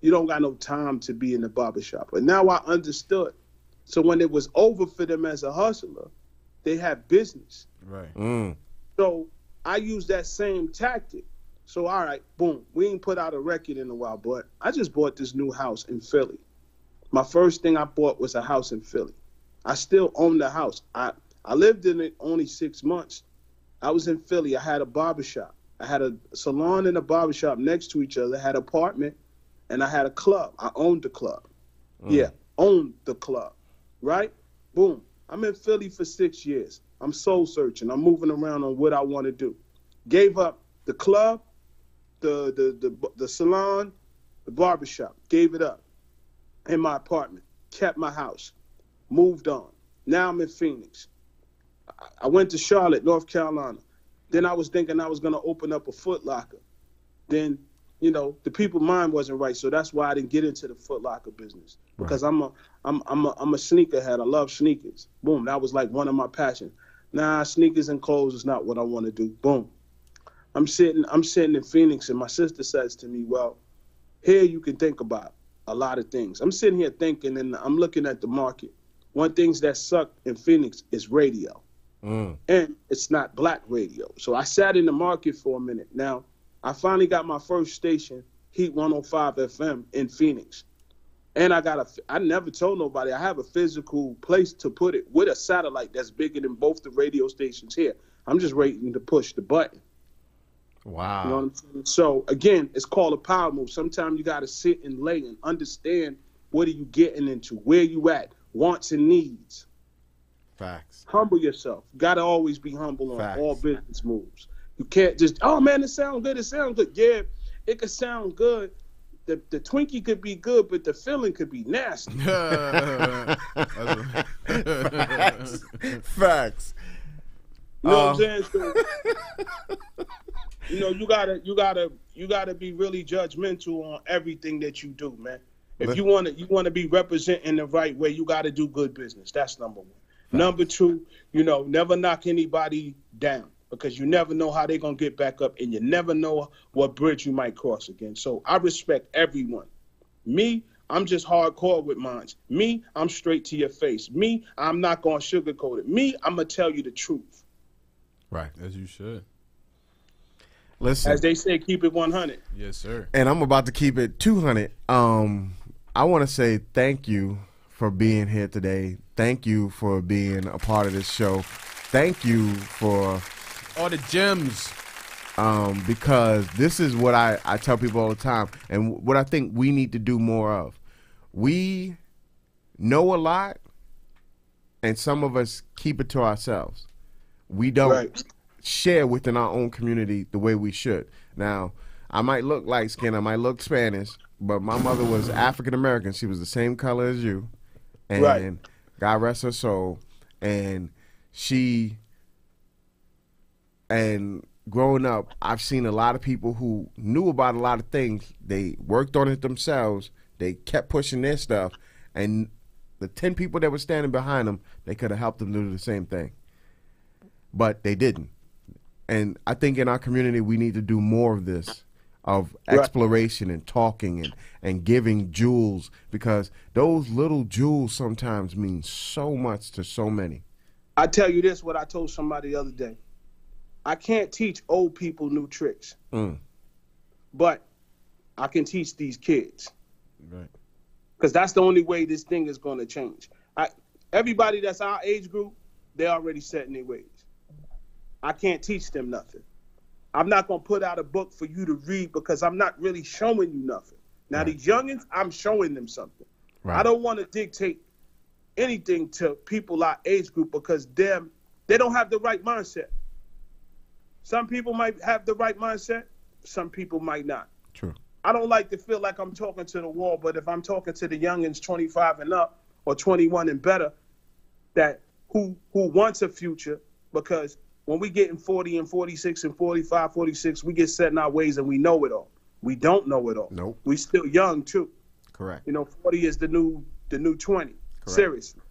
You don't got no time to be in the barbershop. But now I understood. So when it was over for them as a hustler, they had business. Right. So I used that same tactic. So, all right, boom. We ain't put out a record in a while, but I just bought this new house in Philly. My first thing I bought was a house in Philly. I still own the house. I lived in it only 6 months. I was in Philly. I had a barbershop. I had a salon and a barbershop next to each other. I had an apartment, and I had a club. I owned the club. Yeah, owned the club, right? Boom. I'm in Philly for 6 years. I'm soul searching. I'm moving around on what I want to do. Gave up the club, the salon, the barbershop. Gave it up in my apartment. Kept my house. Moved on. Now I'm in Phoenix. I went to Charlotte, North Carolina. Then I was thinking I was going to open up a Foot Locker. Then, you know, the people's mind wasn't right, so that's why I didn't get into the Foot Locker business. Because I'm a sneakerhead. I love sneakers. Boom, that was like one of my passions. Nah, sneakers and clothes is not what I want to do. Boom. I'm sitting in Phoenix, and my sister says to me, well, here you can think about a lot of things. I'm sitting here thinking, and I'm looking at the market. One thing that sucked in Phoenix is radio. And it's not black radio. So I sat in the market for a minute. Now, I finally got my first station, Heat 105 FM in Phoenix. And I never told nobody, I have a physical place to put it with a satellite that's bigger than both the radio stations here. I'm just waiting to push the button. Wow. You know what I'm saying? So, again, it's called a power move. Sometimes you got to sit and lay and understand what are you getting into, where you at, wants and needs. Facts. Humble yourself. Got to always be humble on all business moves. You can't just, oh, man, it sounds good. It sounds good. Yeah, it could sound good. The Twinkie could be good, but the feeling could be nasty. Facts. You know what I'm saying? So, you know, you gotta be really judgmental on everything that you do, man. If you wanna be representing the right way, you gotta do good business. That's number one. Number two, you know, never knock anybody down, because you never know how they're going to get back up, and you never know what bridge you might cross again. So I respect everyone. Me, I'm just hardcore with mine. Me, I'm straight to your face. Me, I'm not going to sugarcoat it. Me, I'm going to tell you the truth. Right. As you should. Listen. As they say, keep it 100. Yes, sir. And I'm about to keep it 200. I want to say thank you for being here today. Thank you for being a part of this show. Thank you for all the gems. Because this is what I tell people all the time, and what I think we need to do more of. We know a lot, and some of us keep it to ourselves. We don't share within our own community the way we should. Now, I might look light skinned, I might look Spanish, but my mother was African American. She was the same color as you, and God rest her soul. And growing up, I've seen a lot of people who knew about a lot of things. They worked on it themselves. They kept pushing their stuff. And the 10 people that were standing behind them, they could have helped them do the same thing. But they didn't. And I think in our community, we need to do more of this, of exploration and talking and giving jewels, because those little jewels sometimes mean so much to so many. I tell you this, what I told somebody the other day. I can't teach old people new tricks, but I can teach these kids. Right. Because that's the only way this thing is going to change. Everybody that's our age group, they're already set in their ways. I can't teach them nothing. I'm not going to put out a book for you to read because I'm not really showing you nothing. Now, these youngins, I'm showing them something. Right. I don't want to dictate anything to people our age group because they don't have the right mindset. Some people might have the right mindset. Some people might not. True. I don't like to feel like I'm talking to the wall, but if I'm talking to the youngins 25 and up or 21 and better, that who wants a future, because when we get in 40 and 46 and 45, 46, we get set in our ways and we know it all. We don't know it all. Nope. We still young too. Correct. 40 is the new 20. Correct. Seriously.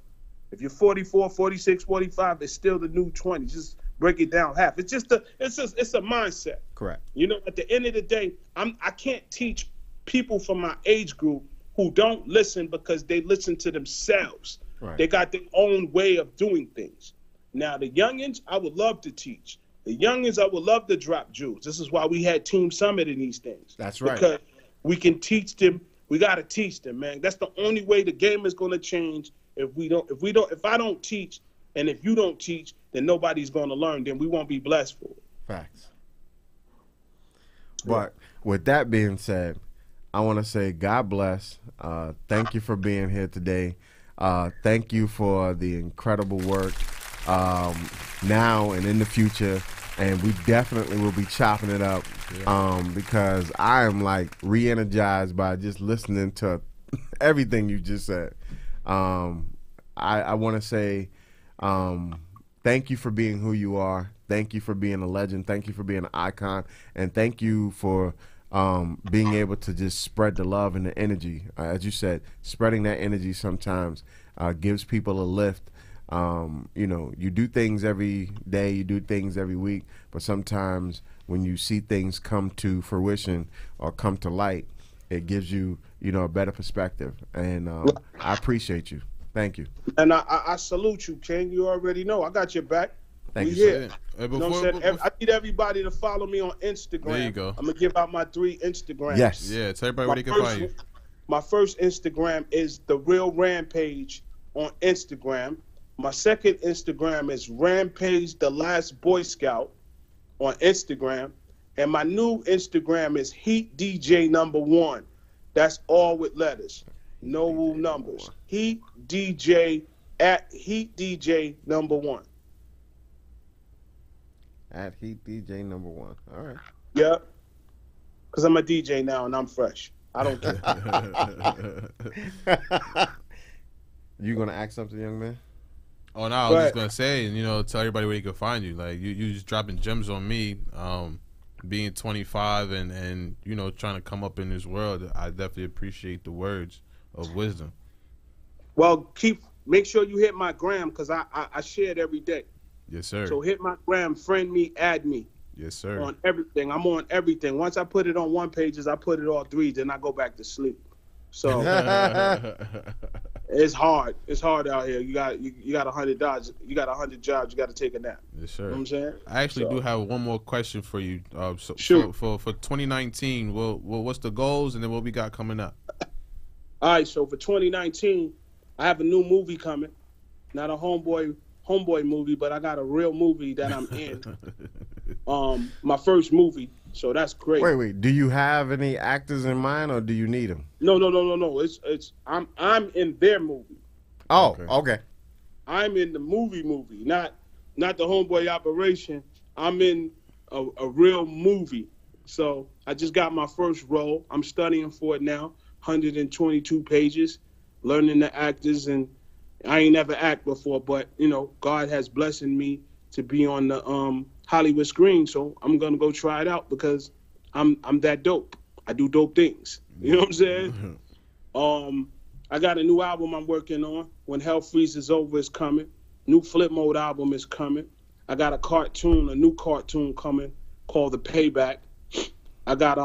If you're 44, 46, 45, it's still the new 20. Just break it down half. It's a mindset. Correct. At the end of the day, I can't teach people from my age group who don't listen because they listen to themselves. Right. They got their own way of doing things. Now, the youngins, I would love to teach. The youngins, I would love to drop jewels. This is why we had Team Summit in these things. That's right. Because we can teach them. We got to teach them, man. That's the only way the game is going to change. If I don't teach, and if you don't teach, then nobody's going to learn. Then we won't be blessed for it. Facts. But with that being said, I want to say God bless. Thank you for being here today. Thank you for the incredible work now and in the future. And we definitely will be chopping it up because I am like re-energized by just listening to everything you just said. I want to say thank you for being who you are. Thank you for being a legend. Thank you for being an icon. And thank you for being able to just spread the love and the energy. As you said, spreading that energy sometimes gives people a lift. You do things every day, you do things every week, but sometimes when you see things come to fruition or come to light, it gives you, a better perspective. And I appreciate you. Thank you. And I salute you, King. You already know. I got your back. Thank you, sir. I need everybody to follow me on Instagram. There you go. I'm going to give out my 3 Instagrams. Yes. Yeah, tell everybody where they can find you. My first Instagram is The Real Rampage on Instagram. My second Instagram is Rampage The Last Boy Scout on Instagram. And my new Instagram is Heat DJ #1. That's all with letters. No numbers. Heat DJ at Heat DJ #1. At Heat DJ #1. All right. Yep. Because I'm a DJ now and I'm fresh. I don't care. You gonna ask something, young man? Oh no, I was just gonna say, tell everybody where you can find you. Like you just dropping gems on me. Being 25 and trying to come up in this world, I definitely appreciate the words of wisdom. Well, make sure you hit my gram because I share it every day. Yes, sir. So hit my gram, friend me, add me. Yes, sir. On everything. I'm on everything. Once I put it on one page, I put it all 3, then I go back to sleep. So it's hard. It's hard out here. You got 100 jobs. You got 100 jobs. You got to take a nap. Yes, sir. You know what I'm saying? I actually do have one more question for you. Sure. For 2019, what's the goals and then what we got coming up? All right. So for 2019, I have a new movie coming. Not a homeboy movie, but I got a real movie that I'm in. My first movie. So that's great. Wait. Do you have any actors in mind, or do you need them? No. It's I'm in their movie. Oh, okay. I'm in the movie, not the homeboy operation. I'm in a real movie. So I just got my first role. I'm studying for it now. 122 pages, learning the actors, and I ain't never act before, but God has blessed me to be on the Hollywood screen, so I'm gonna go try it out because I'm that dope. I do dope things. You know what I'm saying? I got a new album I'm working on. When Hell Freezes Over is coming. New Flip Mode album is coming. I got a new cartoon coming called The Payback. I got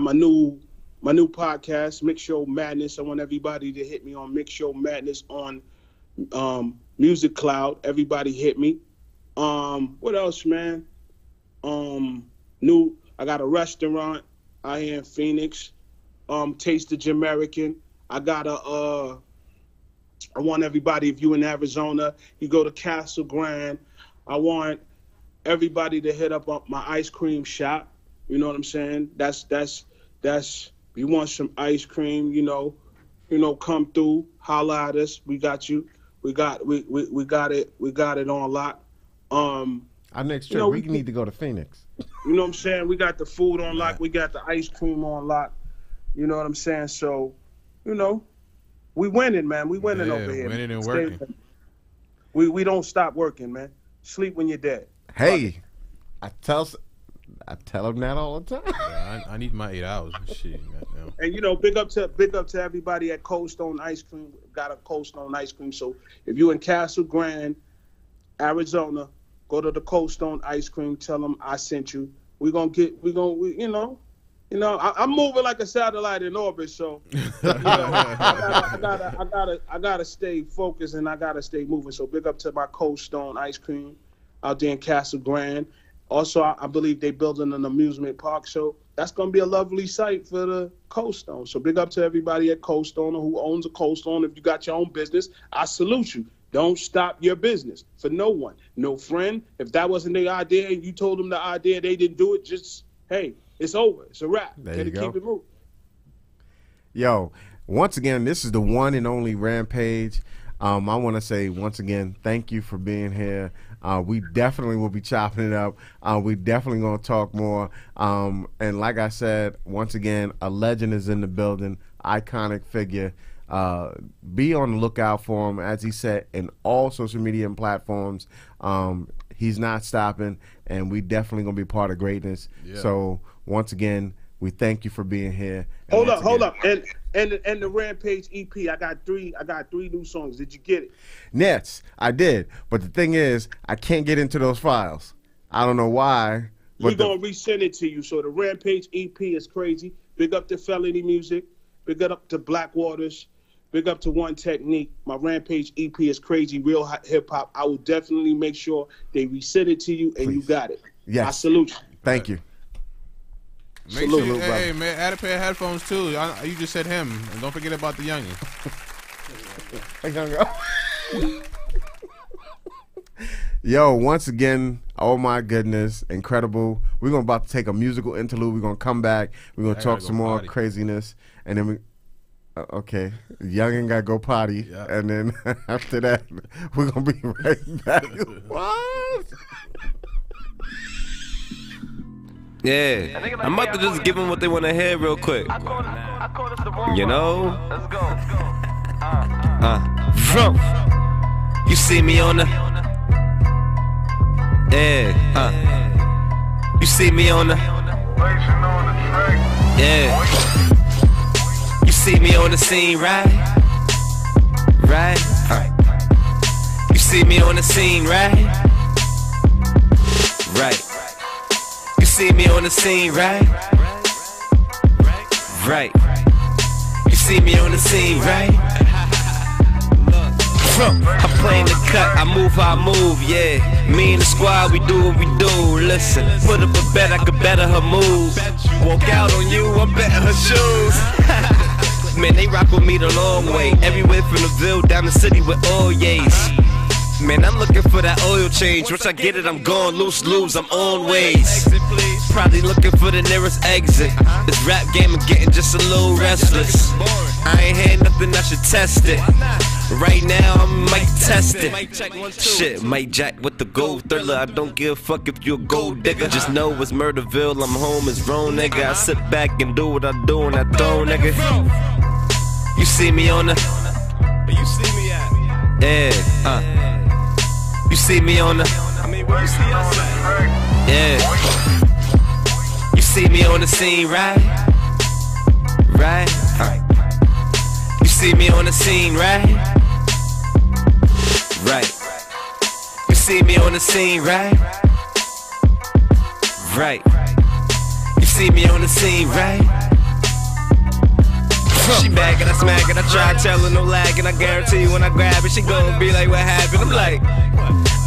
my new podcast, Mix Show Madness. I want everybody to hit me on Mix Show Madness on Music Cloud. Everybody hit me. What else, man? I got a restaurant out here in Phoenix. Taste the Jamaican. I want everybody, if you in Arizona, you go to Castle Grand. I want everybody to hit up my ice cream shop. You know what I'm saying? That's you want some ice cream, come through, holla at us. We got you. We got it on lock. Our next trip, we need to go to Phoenix. You know what I'm saying? We got the food on lock. We got the ice cream on lock. You know what I'm saying? So, we winning, man. We winning over here. Winning and working. We don't stop working, man. Sleep when you're dead. Hey, I tell them that all the time. Yeah, I need my 8 hours and shit. Goddamn. And big up to everybody at Cold Stone Ice Cream. Got a Cold Stone Ice Cream. So if you in Castle Grand, Arizona, go to the Cold Stone Ice Cream. Tell them I sent you. I'm moving like a satellite in orbit, so I gotta stay focused and I gotta stay moving. So big up to my Cold Stone Ice Cream out there in Castle Grand. Also, I believe they building an amusement park, so that's gonna be a lovely site for the Cold Stone. So big up to everybody at Cold Stone who owns a Cold Stone. If you got your own business, I salute you. Don't stop your business for no one, no friend. If that wasn't their idea and you told them the idea, they didn't do it. Just hey. It's over. It's a wrap. There you go. Keep it moving. Yo, once again, this is the one and only Rampage. I want to say once again, thank you for being here. We definitely will be chopping it up. We definitely going to talk more. And like I said, once again, a legend is in the building, iconic figure. Be on the lookout for him, as he said, in all social media and platforms. He's not stopping, and we definitely going to be part of greatness. Yeah. So once again, we thank you for being here. Hold up. And the Rampage EP, I got three new songs. Did you get it? Yes, I did. But the thing is, I can't get into those files. I don't know why. We're going to resend it to you. So the Rampage EP is crazy. Big up to Felony Music. Big up to Black Waters. Big up to One Technique. My Rampage EP is crazy, real hip hop. I will definitely make sure they resend it to you and Please. You got it. Yes. I salute you. Thank you. Make sure you, hey man, add a pair of headphones too. You just said him, and don't forget about the youngin. Yo, once again, oh my goodness, incredible. We're about to take a musical interlude. We're gonna come back. We're gonna talk some more craziness, and then we. Okay, youngin gotta go potty, and then after that, we're gonna be right back. What? Yeah, I'm about to just give them what they want to hear real quick. You know? You see me on the... Yeah, you see me on the... Yeah. You see me on the scene, right? Right? You see me on the scene, right? Right. You see me on the scene, right? Right. see me on the scene, right? I'm playing the cut, I move how I move, yeah. Me and the squad, we do what we do. Listen, put up a bet, I could better her moves. Walk out on you, I bet her shoes. Man, they rock with me the long way. Everywhere from the Ville down the city with all yays. Man, I'm looking for that oil change. Once I get it, I'm gone lose, I'm on ways. Probably looking for the nearest exit. This rap game is getting just a little restless. I ain't had nothing, I should test it. Right now, I might test it. Shit, Mike Jack with the gold thriller. I don't give a fuck if you a gold digger. Just know it's Murderville, I'm home, it's wrong, nigga. I sit back and do what I do and I don't, nigga. You see me on the... You see me at? Yeah, You see me on the... I mean, where you see us at? Yeah. You see me on the scene, right? Right? You see me on the scene, right? Right. You see me on the scene, right? Right. You see me on the scene, right? She back and I smack it, I try to tell her no lag, and I guarantee you when I grab it, she gon' be like, what happened? I'm like,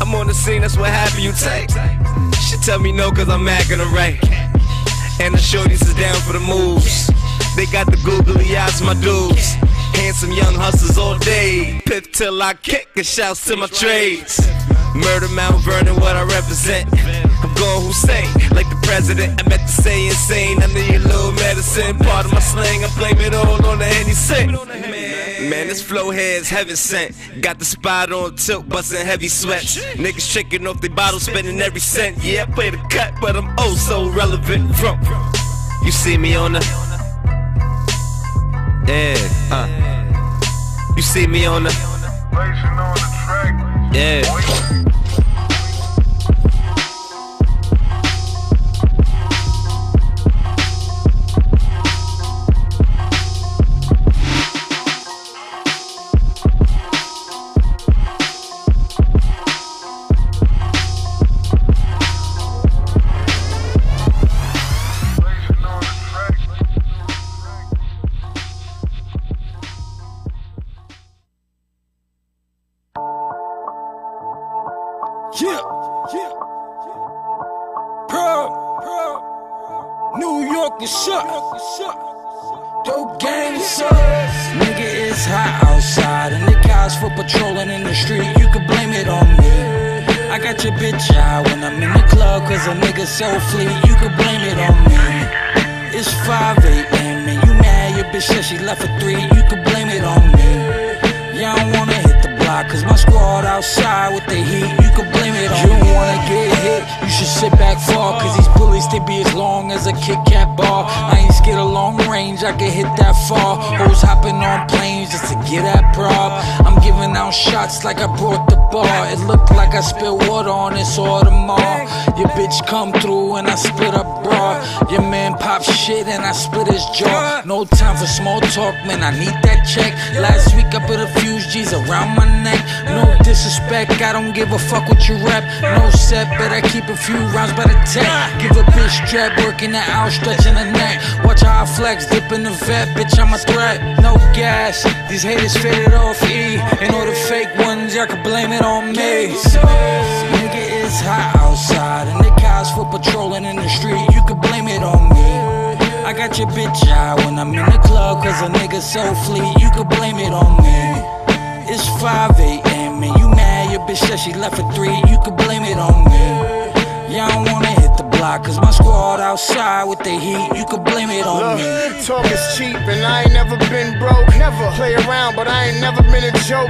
I'm on the scene, that's what happened, you take. She tell me no, cause I'm acting right. And the shorties is down for the moves. They got the googly eyes, my dudes. Handsome young hustlers all day. Piff till I kick and shouts to my trades. Murder Mount Vernon, what I represent. I'm going Hussein, like the president. I meant to say insane, I need a little medicine. Part of my slang, I blame it all on the Henny Sick. Man, this flow here is heaven sent. Got the spot on tilt, bustin' heavy sweats. Niggas shaking off their bottles, spending every cent. Yeah, I play the cut, but I'm oh so relevant. You see me on the... Yeah, You see me on the... Yeah. New York is shut. Dope gang suck. Nigga, it's hot outside and the cops for patrolling in the street. You could blame it on me. I got your bitch out when I'm in the club, cause a nigga so fleet. You could blame it on me. It's 5 a.m. and you mad your bitch said she left for 3. You could blame it on me. Yeah, I don't wanna hit the block, cause my squad outside with the heat. You could blame it on me. You don't wanna get hit, you should sit back far, cause these bullets, they be as long as a Kit Kat bar. I ain't scared of long range, I can hit that far. Hoes hopping on planes just to get that prob. I'm giving out shots like I brought the bar. It looked like I spilled water on this Audemars. Your bitch come through and I split up bra. Your man pop shit and I split his jaw. No time for small talk, man, I need that check. Last week I put a few G's around my neck. No disrespect, I don't give a fuck what you rap. No set, but I keep a few rounds by the tech. Give a bitch strap, working the out, stretching the neck. Watch how I flex, dip in the vet, bitch, I'm a threat. No gas, these haters faded off E. And all the fake ones, y'all can blame it on me. Nigga, it's hot outside and the cops for patrolling in the street. You can blame it on me. I got your bitch out when I'm in the club, cause a nigga so fleet. You can blame it on me. It's 5 a.m. and you mad your bitch said she left for 3. You could blame it on me. Yeah, I don't wanna hit the block, cause my squad outside with the heat. You could blame it on me. Talk is cheap and I ain't never been broke. Never play around, but I ain't never been a joke.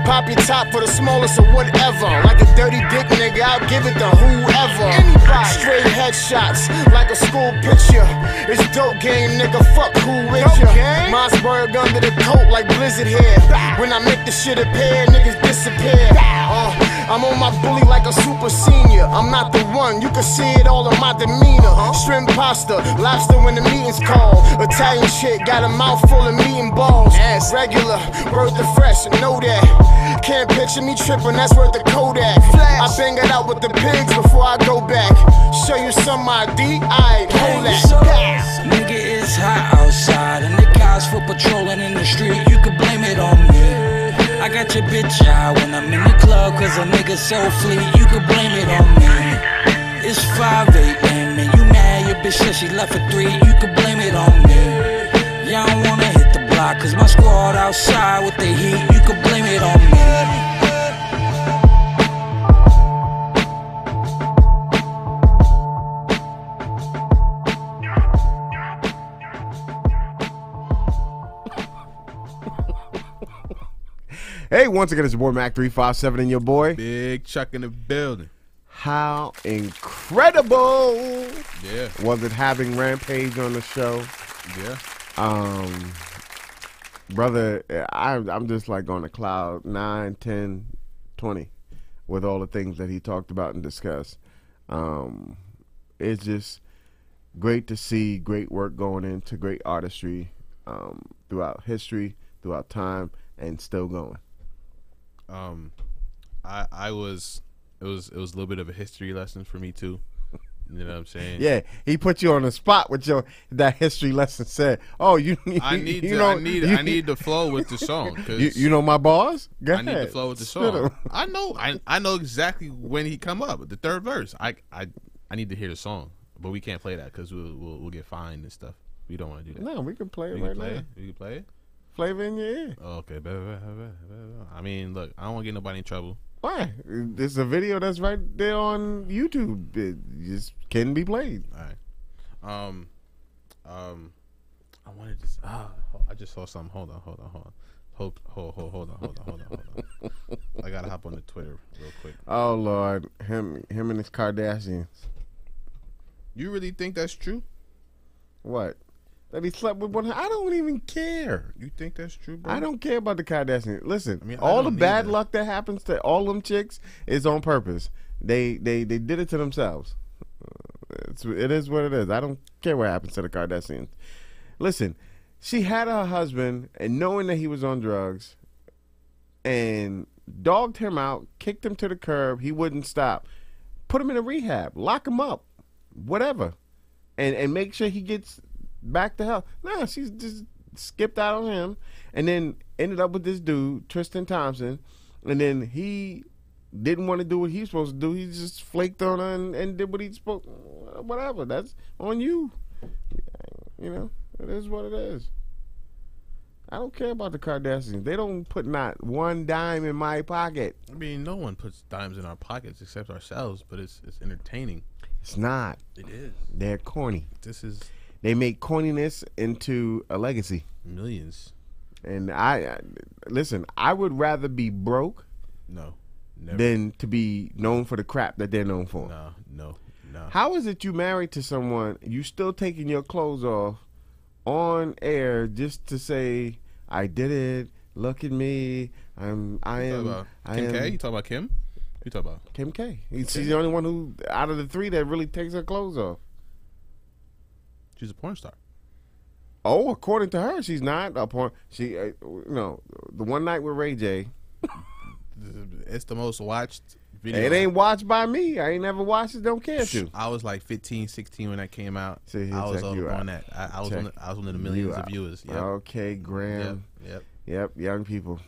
Pop your top for the smallest or whatever. Like a dirty dick nigga, I'll give it to whoever. Anybody. Straight headshots, like a school picture. It's dope game, nigga, fuck who with ya. Mossberg under the coat like Blizzard here. When I make the shit appear, niggas disappear. I'm on my bully like a super senior. I'm not the one, you can see it all in my demeanor. Shrimp pasta, lobster when the meeting's called. Italian shit, got a mouth full of meat and balls. Regular, worth the fresh, know that. Can't picture me tripping, that's worth the Kodak. I bang it out with the pigs before I go back. Show you some ID, aight, hold that. Nigga, it's hot outside and the cops for patrolling in the street, you could blame it on me. I got your bitch high when I'm in the club, cause a nigga so fleet, you could blame it on me. It's 5 a.m. and you mad, your bitch said she left at 3, you could blame it on me. Y'all don't wanna hit the block, cause my squad outside with the heat, you could blame it on me. Hey, once again, it's your boy Mac 357 and your boy Big Chuck in the building. How incredible was it having Rampage on the show? Yeah. Brother, I'm just like on a cloud 9, 10, 20 with all the things that he talked about and discussed. It's just great to see great work going into great artistry throughout history, throughout time, and still going. It was a little bit of a history lesson for me too. You know what I'm saying? Yeah, he put you on the spot with that history lesson. Said, "Oh, I need to flow with the song. Cause you know my boss. Go ahead. I need to flow with the song. I know exactly when he come up. The third verse. I need to hear the song, but we can't play that because we'll get fined and stuff. We don't want to do that. No, we can play it right now. We can play it. Flavor in your ear. Okay, I mean, look, I don't want to get nobody in trouble. Why? There's a video that's right there on YouTube. It just can be played. All right. I wanted to. I just saw something. Hold on. Hold on. I gotta hop on the Twitter real quick. Oh Lord, him and his Kardashians. You really think that's true? What? That he slept with one? I don't even care. You think that's true, bro? I don't care about the Kardashians. Listen, I mean, all the bad luck that happens to all them chicks is on purpose. They did it to themselves. It is what it is. I don't care what happens to the Kardashians. Listen, she had her husband, and knowing that he was on drugs, and dogged him out, kicked him to the curb. He wouldn't stop. Put him in a rehab. Lock him up. Whatever. And make sure he gets back to health. Nah, she's just skipped out on him and then ended up with this dude, Tristan Thompson, and then he didn't want to do what he was supposed to do. He just flaked on her and did what he supposed to. Whatever. That's on you. You know, it is what it is. I don't care about the Kardashians. They don't put not one dime in my pocket. I mean, no one puts dimes in our pockets except ourselves, but it's entertaining. It's not. It is. They're corny. They make corniness into a legacy. Millions. And listen, I would rather be broke never. than to be known for the crap that they're known for. No. How is it you married to someone, you still taking your clothes off on air just to say, I did it, look at me, I am. Kim K? You talking about Kim? You talking about Kim K? She's the only one who, out of the three, that really takes her clothes off. She's a porn star. Oh, according to her, she's not a porn. She, the one night with Ray J. It's the most watched video. It ain't watched by me. I ain't never watched it. Don't care to. I was like 15, 16 when that came out. See, I was on that. I was one of the millions of viewers. Yep. Okay, Graham. Yep. Young people,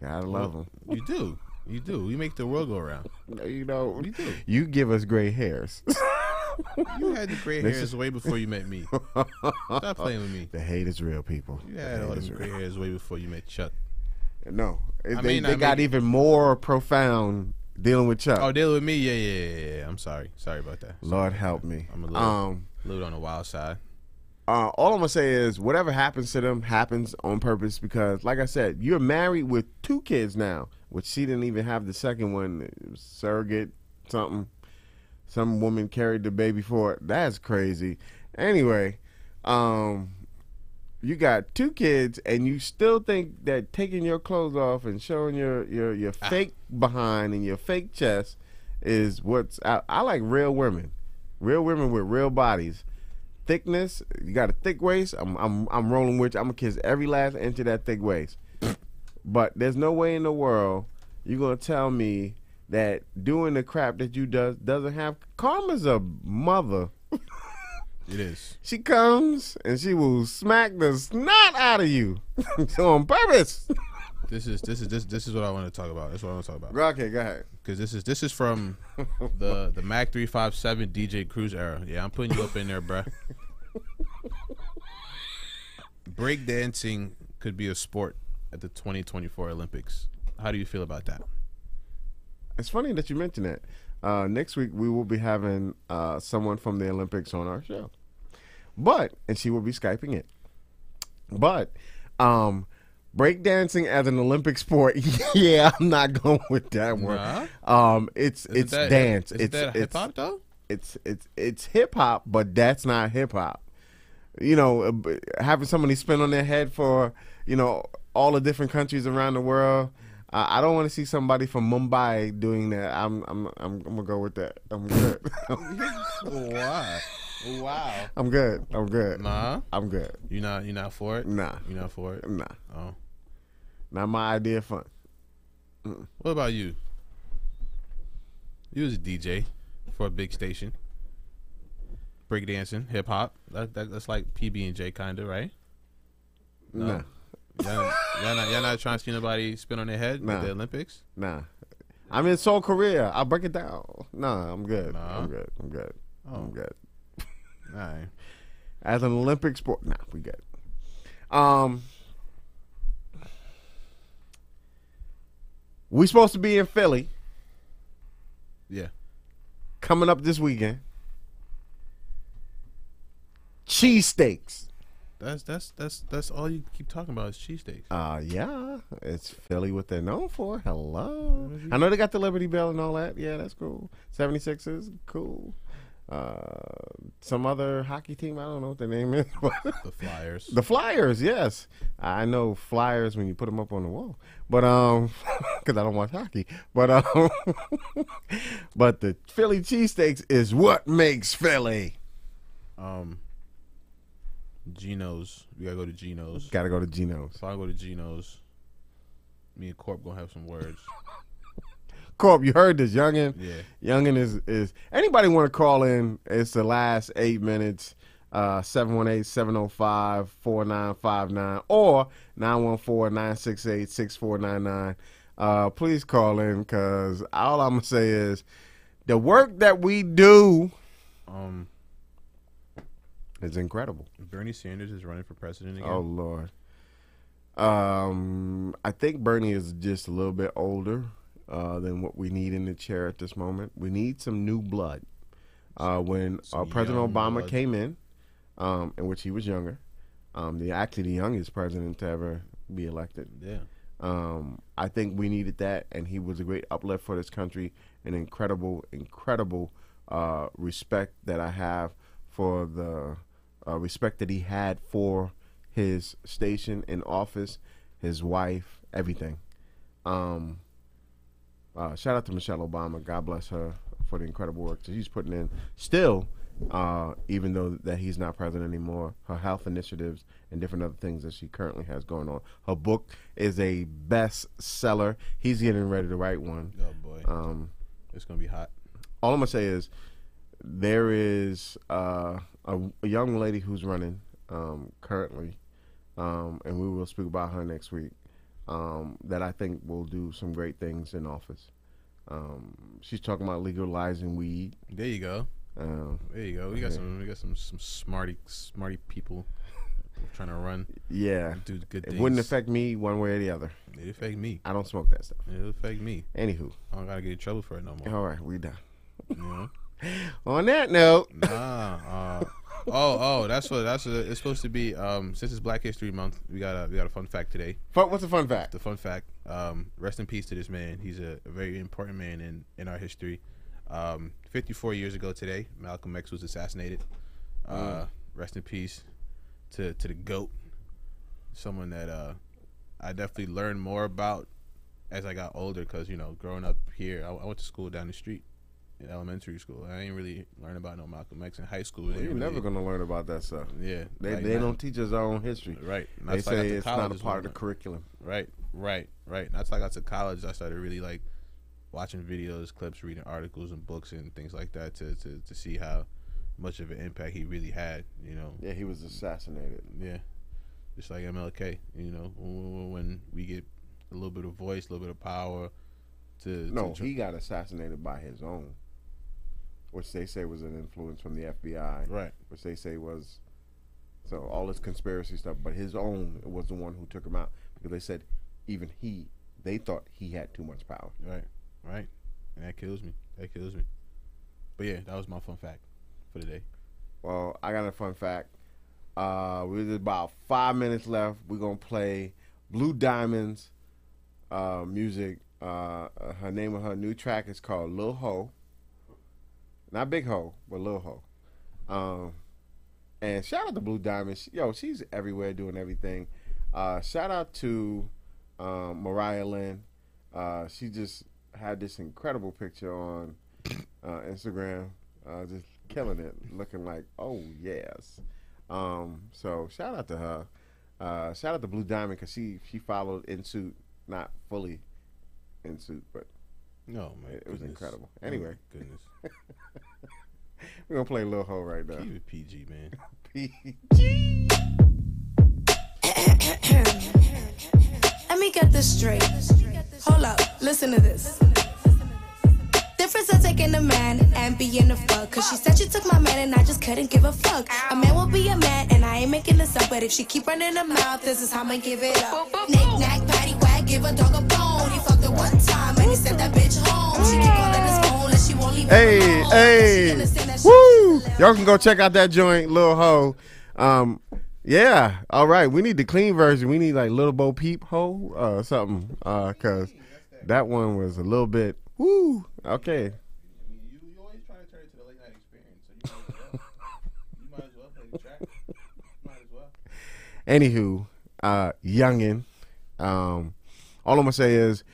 gotta love them. You do. You make the world go around. You know. You do. You give us gray hairs. You had the gray hairs way before you met me. Stop playing with me. The hate is real, people. You had all the gray hairs way before you met Chuck. No, they got even more profound dealing with Chuck. Oh, dealing with me? Yeah. I'm sorry. Sorry about that. Lord help me. I'm a little on the wild side. All I'm gonna say is whatever happens to them happens on purpose because, like I said, you're married with 2 kids now, which she didn't even have the second one. It was surrogate something. Some woman carried the baby for it. That's crazy. Anyway, you got 2 kids and you still think that taking your clothes off and showing your fake behind and your fake chest is what's out. I like real women with real bodies. Thickness, you got a thick waist. I'm rolling with you. I'm gonna kiss every last inch of that thick waist. But there's no way in the world you're gonna tell me that doing the crap that you doesn't have karma's a mother. It is. She comes and she will smack the snot out of you on purpose. This is what I want to talk about. That's what I want to talk about. Okay, go ahead. Because this is from the Mac 357 DJ Cruz era. Yeah, I'm putting you up in there, bruh. Breakdancing could be a sport at the 2024 Olympics. How do you feel about that? It's funny that you mentioned that. Next week we will be having someone from the Olympics on our show, and she will be Skyping it. But breakdancing as an Olympic sport, yeah, I'm not going with that one. It's dance. It's hip hop though. It's hip hop, but that's not hip hop. You know, having somebody spin on their head for all the different countries around the world. I don't want to see somebody from Mumbai doing that. I'm gonna go with that. I'm good. Wow. I'm good. Nah. I'm good. You're not for it? Nah. You're not for it? Nah. Oh. Not my idea of fun. What about you? You was a DJ for a big station. Breakdancing, hip hop. That's like PB&J kind of, right? No. Y'all not trying to see nobody spin on their head at the Olympics? Nah. I'm in Seoul, Korea. I'll break it down. Nah, I'm good. Nah. I'm good. Oh. I'm good. All right. As an Olympic sport, nah, we good. We supposed to be in Philly. Yeah. Coming up this weekend. Cheesesteaks. That's all you keep talking about is cheesesteaks. Yeah, it's Philly what they're known for. Hello. I know they got the Liberty Bell and all that. Yeah, that's cool. 76ers, cool. Some other hockey team, I don't know what their name is. The Flyers. The Flyers, yes. I know Flyers when you put them up on the wall. But because I don't watch hockey. But but the Philly cheesesteaks is what makes Philly. Geno's. We gotta go to Geno's. Gotta go to Geno's. If I go to Geno's, me and Corp gonna have some words. Corp, you heard this, Youngin. Yeah. Youngin is anybody want to call in? It's the last 8 minutes. 718-705-4959 or 914-968-6499. Please call in because all I'm gonna say is the work that we do is incredible. Bernie Sanders is running for president again. Oh Lord. I think Bernie is just a little bit older than what we need in the chair at this moment. We need some new blood. When President Obama came in which he was younger, the youngest president to ever be elected. Yeah. I think we needed that, and he was a great uplift for this country. An incredible respect that I have for the respect that he had for his station in office, his wife, everything. Shout out to Michelle Obama. God bless her for the incredible work that she's putting in. Still, even though that he's not president anymore, her health initiatives and different other things that she currently has going on. Her book is a bestseller. He's getting ready to write one. Oh boy, it's gonna be hot. All I'm gonna say is there is a young lady who's running currently, and we will speak about her next week. That I think will do some great things in office. She's talking about legalizing weed. There you go. There you go. We got some smarty people trying to run. Yeah, do good things. It wouldn't affect me one way or the other. It affect me. I don't smoke that stuff. It'll affect me. Anywho, I don't gotta get in trouble for it no more. All right, we done. You know? On that note, that's it's supposed to be. Since it's Black History Month, we got a fun fact today. What's the fun fact? The fun fact. Rest in peace to this man. He's a very important man in our history. 54 years ago today, Malcolm X was assassinated. Rest in peace to the GOAT. Someone that I definitely learned more about as I got older, because growing up here, I went to school down the street. In elementary school, I ain't really learn about no Malcolm X. In high school. Well, you're never gonna learn about that stuff. Yeah, they don't teach us our own history. Right. They say it's not a part of the curriculum. Right. That's why I got to college. I started really watching videos, clips, reading articles and books and things like that to see how much of an impact he really had. You know. Yeah, he was assassinated. Yeah, just like MLK. You know, when we get a little bit of voice, a little bit of power. He got assassinated by his own, which they say was an influence from the FBI. Right. Which they say was, so all this conspiracy stuff, but his own was the one who took him out because they said they thought he had too much power. Right. And that kills me. But yeah, that was my fun fact for the day. Well, I got a fun fact. We're about 5 minutes left. We're going to play Blue Diamond's music. Her name of her new track is called Lil Ho. Not Big Ho, but Lil Ho. And shout out to Blue Diamond. She's everywhere doing everything. Shout out to Mariah Lynn. She just had this incredible picture on Instagram, just killing it, looking like, oh yes. So shout out to her. Shout out to Blue Diamond because she followed In Suit, not fully In Suit, but no, man, it was incredible. Anyway, goodness, we're gonna play Lil Ho right now. Keep it PG, man. PG. Let me get this straight. Hold up, listen to this. Difference of taking a man and being a fuck. Cause she said she took my man and I just couldn't give a fuck. A man will be a man and I ain't making this up. But if she keep running her mouth, this is how I'ma give it up. Knick knack, patty whack, give a dog a bone. He fucked her one time and he sent that bitch home. She keep calling his phone and she won't leave him alone. Hey. Woo! Y'all can go check out that joint, Lil Ho. Yeah, all right. We need the clean version. We need like Little Bo Peep Ho, something, cause that one was a little bit. Woo. Okay. You always trying to turn it to the late night experience, so you might as well play the track. Might as well. Anywho, youngin. All I'm gonna say is,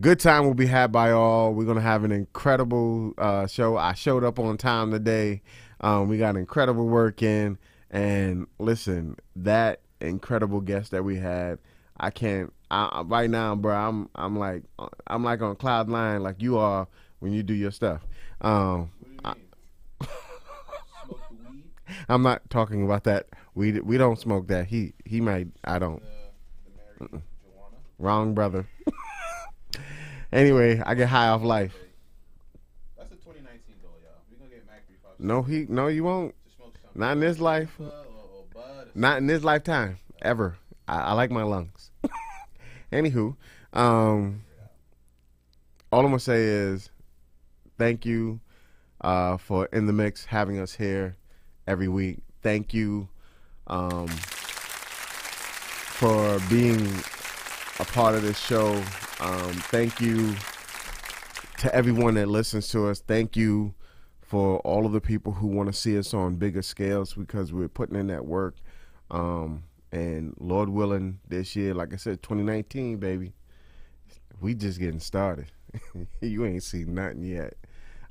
good time will be had by all. We're gonna have an incredible show. I showed up on time today. We got incredible work in. And listen, that incredible guest that we had, right now, bro. I'm like on cloud nine, like you are when you do your stuff. I'm not talking about that. We don't smoke that. He might. I don't. Wrong brother. Anyway, I get high off life. That's a 2019 goal, y'all. We gonna get Mac 357. No, you won't. Not in this life. Not in this lifetime. Ever. I like my lungs. Anywho, all I'm gonna say is thank you for In the Mix having us here every week. Thank you for being a part of this show. Thank you to everyone that listens to us. Thank you for all of the people who want to see us on bigger scales because we're putting in that work. And Lord willing, this year, like I said, 2019, baby, we just getting started. You ain't seen nothing yet.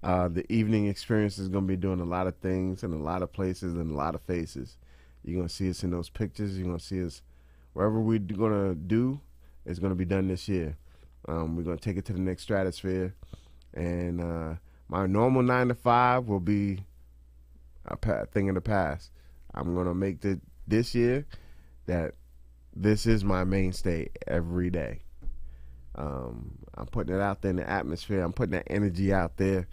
The evening experience is going to be doing a lot of things in a lot of places and a lot of faces. You're going to see us in those pictures. You're going to see us wherever we're going to do, it's going to be done this year. We're going to take it to the next stratosphere. And my normal 9 to 5 will be a thing in the past. I'm going to make this year that this is my mainstay every day. I'm putting it out there in the atmosphere. I'm putting that energy out there.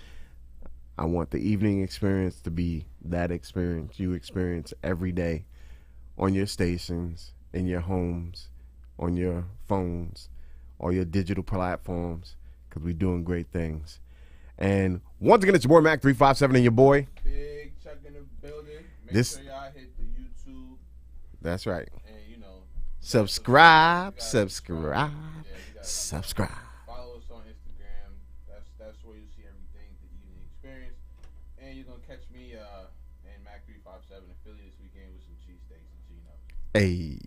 I want the evening experience to be that experience you experience every day on your stations, in your homes, on your phones, or your digital platforms, because we're doing great things. And once again, it's your boy Mac 357 and your boy Big Chuck in the building. Make sure y'all hit the YouTube. That's right. And subscribe. Follow us on Instagram. That's where you see everything, the evening experience. And you're gonna catch me and Mac 357 in Philly this weekend with some cheesesteaks and Geno's. Hey.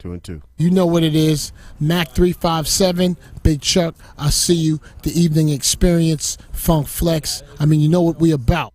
2 and 2. You know what it is. Mac 357, Big Chuck. I see you. The evening experience, Funk Flex. I mean, you know what we about.